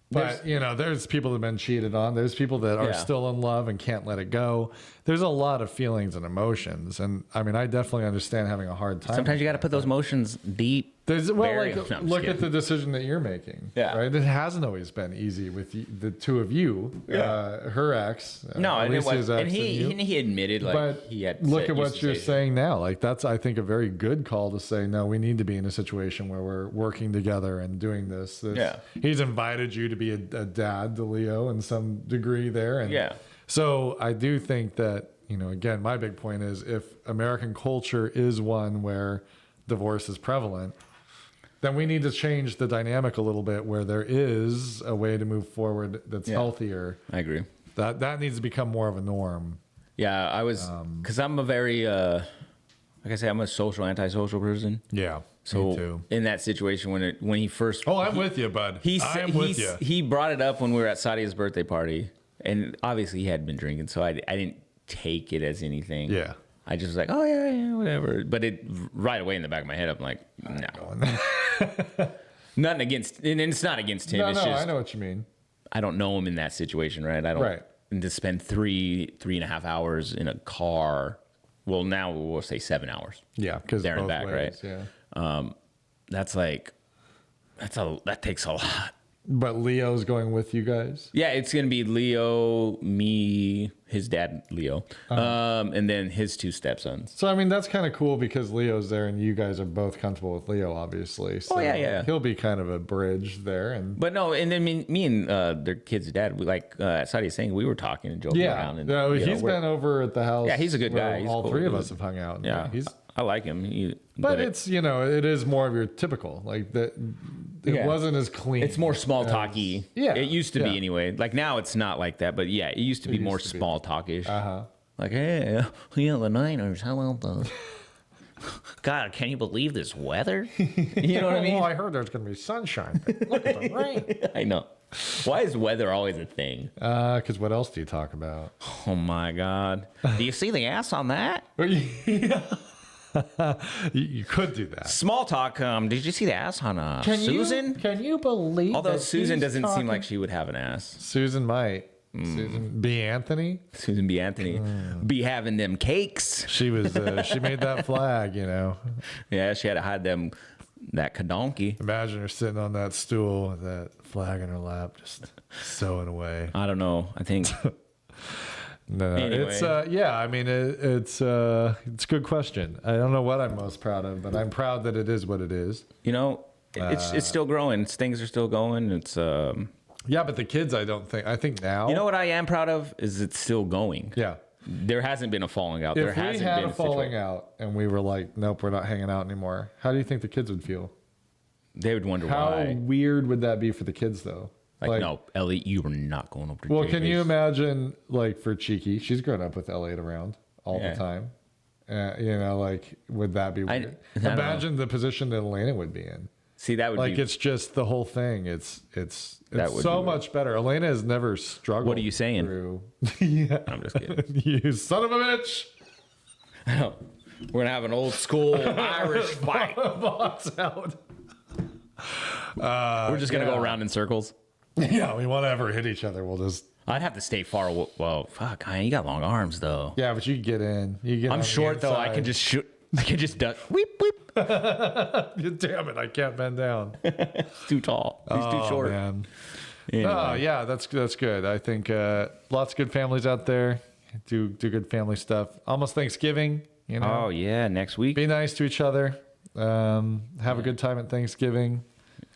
Speaker 2: But, there's people that have been cheated on. There's people that are still in love and can't let it go. There's a lot of feelings and emotions. And, I mean, I definitely understand having a hard time.
Speaker 1: Sometimes you got to put those emotions deep
Speaker 2: Look at the decision that you're making.
Speaker 1: Yeah.
Speaker 2: Right. It hasn't always been easy with the two of you.
Speaker 1: Yeah.
Speaker 2: Her ex.
Speaker 1: No, and,
Speaker 2: Alicia's ex
Speaker 1: and he admitted like
Speaker 2: but
Speaker 1: he had.
Speaker 2: look
Speaker 1: used
Speaker 2: at what
Speaker 1: to
Speaker 2: you're
Speaker 1: say
Speaker 2: saying now. Like that's, I think, a very good call to say, no, we need to be in a situation where we're working together and doing this.
Speaker 1: Yeah.
Speaker 2: He's invited you to be a dad to Leo in some degree there. And
Speaker 1: Yeah.
Speaker 2: so I do think that, again, my big point is if American culture is one where divorce is prevalent, then we need to change the dynamic a little bit where there is a way to move forward that's healthier.
Speaker 1: I agree.
Speaker 2: That needs to become more of a norm.
Speaker 1: Yeah, I was because I'm a very like I say, I'm a antisocial person.
Speaker 2: Yeah.
Speaker 1: So
Speaker 2: me too.
Speaker 1: in that situation when he first
Speaker 2: I'm with you, bud. I'm with you.
Speaker 1: He brought it up when we were at Sadia's birthday party, and obviously he had been drinking, so I didn't take it as anything.
Speaker 2: Yeah.
Speaker 1: I just was like, oh yeah, whatever. But it right away in the back of my head, I'm like, no. Nothing against, and it's not against him.
Speaker 2: No,
Speaker 1: it's just,
Speaker 2: I know what you mean.
Speaker 1: I don't know him in that situation, right? I don't.
Speaker 2: Right.
Speaker 1: And to spend 3.5 hours in a car. Well, now we'll say 7 hours.
Speaker 2: Yeah, because
Speaker 1: there and back,
Speaker 2: ways,
Speaker 1: right?
Speaker 2: Yeah.
Speaker 1: That takes a lot.
Speaker 2: But Leo's going with you guys.
Speaker 1: Yeah, it's gonna be Leo, me, his dad, Leo, and then his two stepsons.
Speaker 2: So I mean that's kind of cool because Leo's there and you guys are both comfortable with Leo, obviously. So
Speaker 1: yeah.
Speaker 2: He'll be kind of a bridge there, and
Speaker 1: But no, and then me and their kid's dad, we like Sadia's saying, we were talking and joking around. And,
Speaker 2: no, he's been over at the house.
Speaker 1: Yeah, he's a good
Speaker 2: where
Speaker 1: guy. He's
Speaker 2: all
Speaker 1: cool.
Speaker 2: three of us have hung out.
Speaker 1: Yeah, I like him.
Speaker 2: But it's it is more of your typical like that. It wasn't as clean.
Speaker 1: It's more small talky.
Speaker 2: Yeah,
Speaker 1: it used to
Speaker 2: yeah.
Speaker 1: be anyway. Like now, it's not like that. But yeah, it used to be more small talkish. Like, hey, the Niners. How about the? God, can you believe this weather? You know what I mean?
Speaker 2: Well, I heard there's going to be sunshine. Look at the rain.
Speaker 1: I know. Why is weather always a thing?
Speaker 2: Because what else do you talk about?
Speaker 1: Oh my God! Do you see the ass on that?
Speaker 2: You could do that.
Speaker 1: Small talk. Did you see the ass on Susan?
Speaker 2: Can you believe?
Speaker 1: Although Susan doesn't seem like she would have an ass.
Speaker 2: Susan might. Susan B. Anthony.
Speaker 1: Susan B. Anthony be having them cakes.
Speaker 2: She was. She made that flag.
Speaker 1: Yeah, she had to hide that kadonky.
Speaker 2: Imagine her sitting on that stool with that flag in her lap, just sewing away.
Speaker 1: I don't know. I think.
Speaker 2: No,
Speaker 1: anyway.
Speaker 2: It's I mean it's a good question. I don't know what I'm most proud of, but I'm proud that it is what it is.
Speaker 1: It's still growing. Things are still going. It's
Speaker 2: yeah, but the kids, I think now.
Speaker 1: You know what I am proud of is it's still going.
Speaker 2: Yeah,
Speaker 1: there hasn't been a falling out.
Speaker 2: If we had a falling out and we were like, nope, we're not hanging out anymore. How do you think the kids would feel?
Speaker 1: They would wonder
Speaker 2: How
Speaker 1: why.
Speaker 2: weird would that be for the kids though?
Speaker 1: Like, no, Ellie, you were not going over to
Speaker 2: Well,
Speaker 1: JJ's.
Speaker 2: can you imagine, like, for Cheeky, she's grown up with Elliot around all the time. Would that be weird? Imagine the position that Elena would be in.
Speaker 1: See, that would be...
Speaker 2: it's just the whole thing. It's
Speaker 1: would
Speaker 2: so
Speaker 1: be
Speaker 2: much better. Elena has never struggled.
Speaker 1: What are you saying?
Speaker 2: Through... Yeah.
Speaker 1: I'm just kidding.
Speaker 2: You son of a bitch.
Speaker 1: We're going to have an old school Irish fight.
Speaker 2: Box out.
Speaker 1: We're just going to go around in circles.
Speaker 2: Yeah, we won't ever hit each other. We'll just...
Speaker 1: I'd have to stay far away. Well, fuck, you got long arms, though.
Speaker 2: Yeah, but you get in. I'm
Speaker 1: short, though. I can just shoot. I can just duck. Weep, weep.
Speaker 2: Damn it, I can't bend down.
Speaker 1: He's too tall. He's too short.
Speaker 2: Man.
Speaker 1: Anyway.
Speaker 2: Oh, yeah, that's good. I think lots of good families out there do good family stuff. Almost Thanksgiving,
Speaker 1: Oh, yeah, next week.
Speaker 2: Be nice to each other. Have a good time at Thanksgiving.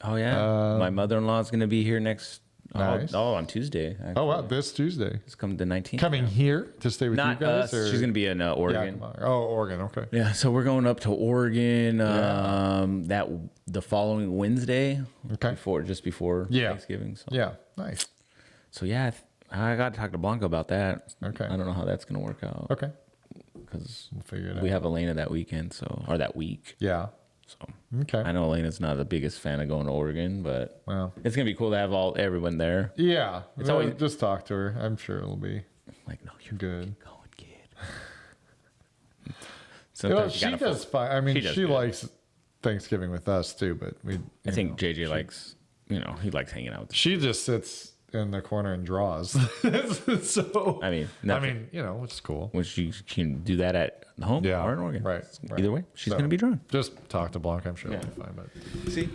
Speaker 1: Oh, yeah. My mother-in-law is going to be here next...
Speaker 2: Nice.
Speaker 1: on Tuesday. Actually.
Speaker 2: Oh, wow, this Tuesday.
Speaker 1: It's coming the 19th.
Speaker 2: Coming here to stay with
Speaker 1: Not
Speaker 2: you guys?
Speaker 1: us. She's going to be in Oregon.
Speaker 2: Yeah, Oregon, okay.
Speaker 1: Yeah, so we're going up to Oregon the following Wednesday.
Speaker 2: Okay.
Speaker 1: Just before Thanksgiving. So.
Speaker 2: Yeah, nice.
Speaker 1: So, yeah, I got to talk to Blanca about that.
Speaker 2: Okay.
Speaker 1: I don't know how that's going to work out.
Speaker 2: Okay.
Speaker 1: Because
Speaker 2: we'll figure it out.
Speaker 1: We have Elena that weekend, or that week.
Speaker 2: Yeah.
Speaker 1: So
Speaker 2: okay.
Speaker 1: I know Elena's not the biggest fan of going to Oregon, but it's gonna be cool to have everyone there.
Speaker 2: Yeah,
Speaker 1: it's always
Speaker 2: just talk to her. I'm sure it'll be
Speaker 1: like, no, you're
Speaker 2: good.
Speaker 1: Keep going, kid. Sometimes
Speaker 2: she does fine. I mean, she likes Thanksgiving with us too, but
Speaker 1: I think JJ likes, he likes hanging out with us.
Speaker 2: She just sits in the corner and draws. So
Speaker 1: I mean,
Speaker 2: it's cool.
Speaker 1: which you can do that at home
Speaker 2: Yeah,
Speaker 1: or in Oregon.
Speaker 2: right.
Speaker 1: Either way, she's
Speaker 2: So,
Speaker 1: going to be drawing.
Speaker 2: Just talk to Blanc. I'm sure it'll be fine. But
Speaker 1: See?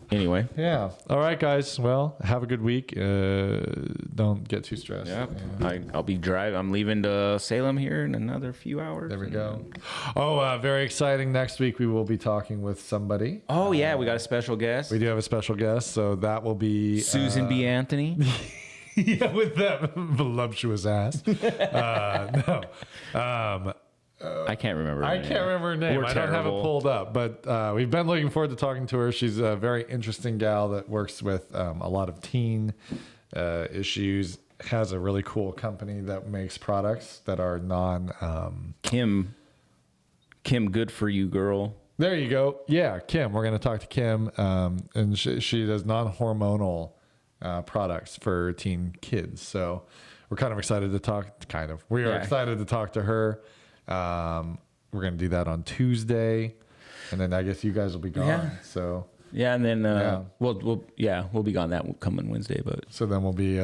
Speaker 1: Anyway.
Speaker 2: yeah. All right, guys. Well, have a good week. Don't get too stressed.
Speaker 1: Yeah. I'll be driving. I'm leaving to Salem here in another few hours.
Speaker 2: There we go. Oh, very exciting. Next week, we will be talking with somebody.
Speaker 1: Oh, yeah. We got a special guest.
Speaker 2: We do have a special guest. So that will be
Speaker 1: Susan B. Anthony.
Speaker 2: yeah, with that voluptuous ass. No.
Speaker 1: I can't remember.
Speaker 2: I can't remember her name.
Speaker 1: We're
Speaker 2: I don't have it
Speaker 1: terrible.
Speaker 2: pulled up, but we've been looking forward to talking to her. She's a very interesting gal that works with a lot of teen issues. Has a really cool company that makes products that are
Speaker 1: Kim, good for you, girl.
Speaker 2: There you go. Yeah, Kim. We're going to talk to Kim, and she does non-hormonal products for teen kids. So we're kind of excited to talk. We are excited to talk to her. We're going to do that on Tuesday, and then I guess you guys will be gone.
Speaker 1: Yeah.
Speaker 2: So
Speaker 1: Yeah, and then we'll be gone that coming Wednesday, but
Speaker 2: then we'll be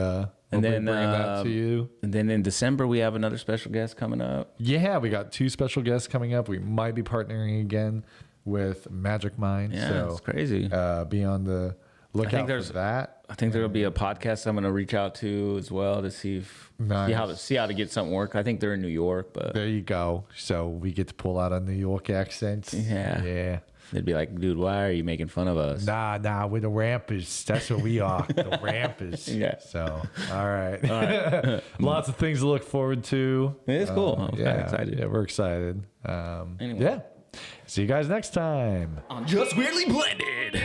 Speaker 2: bringing that to you.
Speaker 1: And then in December we have another special guest coming up.
Speaker 2: Yeah, we got 2 special guests coming up. We might be partnering again with Magic Mind.
Speaker 1: Yeah,
Speaker 2: so
Speaker 1: it's crazy.
Speaker 2: Be on the lookout for that.
Speaker 1: I think there'll be a podcast I'm going to reach out to as well to see how to get something work. I think they're in New York, but
Speaker 2: There you go. So we get to pull out a New York accent.
Speaker 1: Yeah. They'd be like, dude, why are you making fun of us?
Speaker 3: Nah, we're the rampers. That's what we are. The rampers.
Speaker 1: Yeah.
Speaker 2: So, all right. Lots of things to look forward to.
Speaker 1: It's cool. I'm kind of excited.
Speaker 2: Yeah, we're excited.
Speaker 1: Anyway.
Speaker 2: Yeah. See you guys next time.
Speaker 1: I'm just weirdly blended.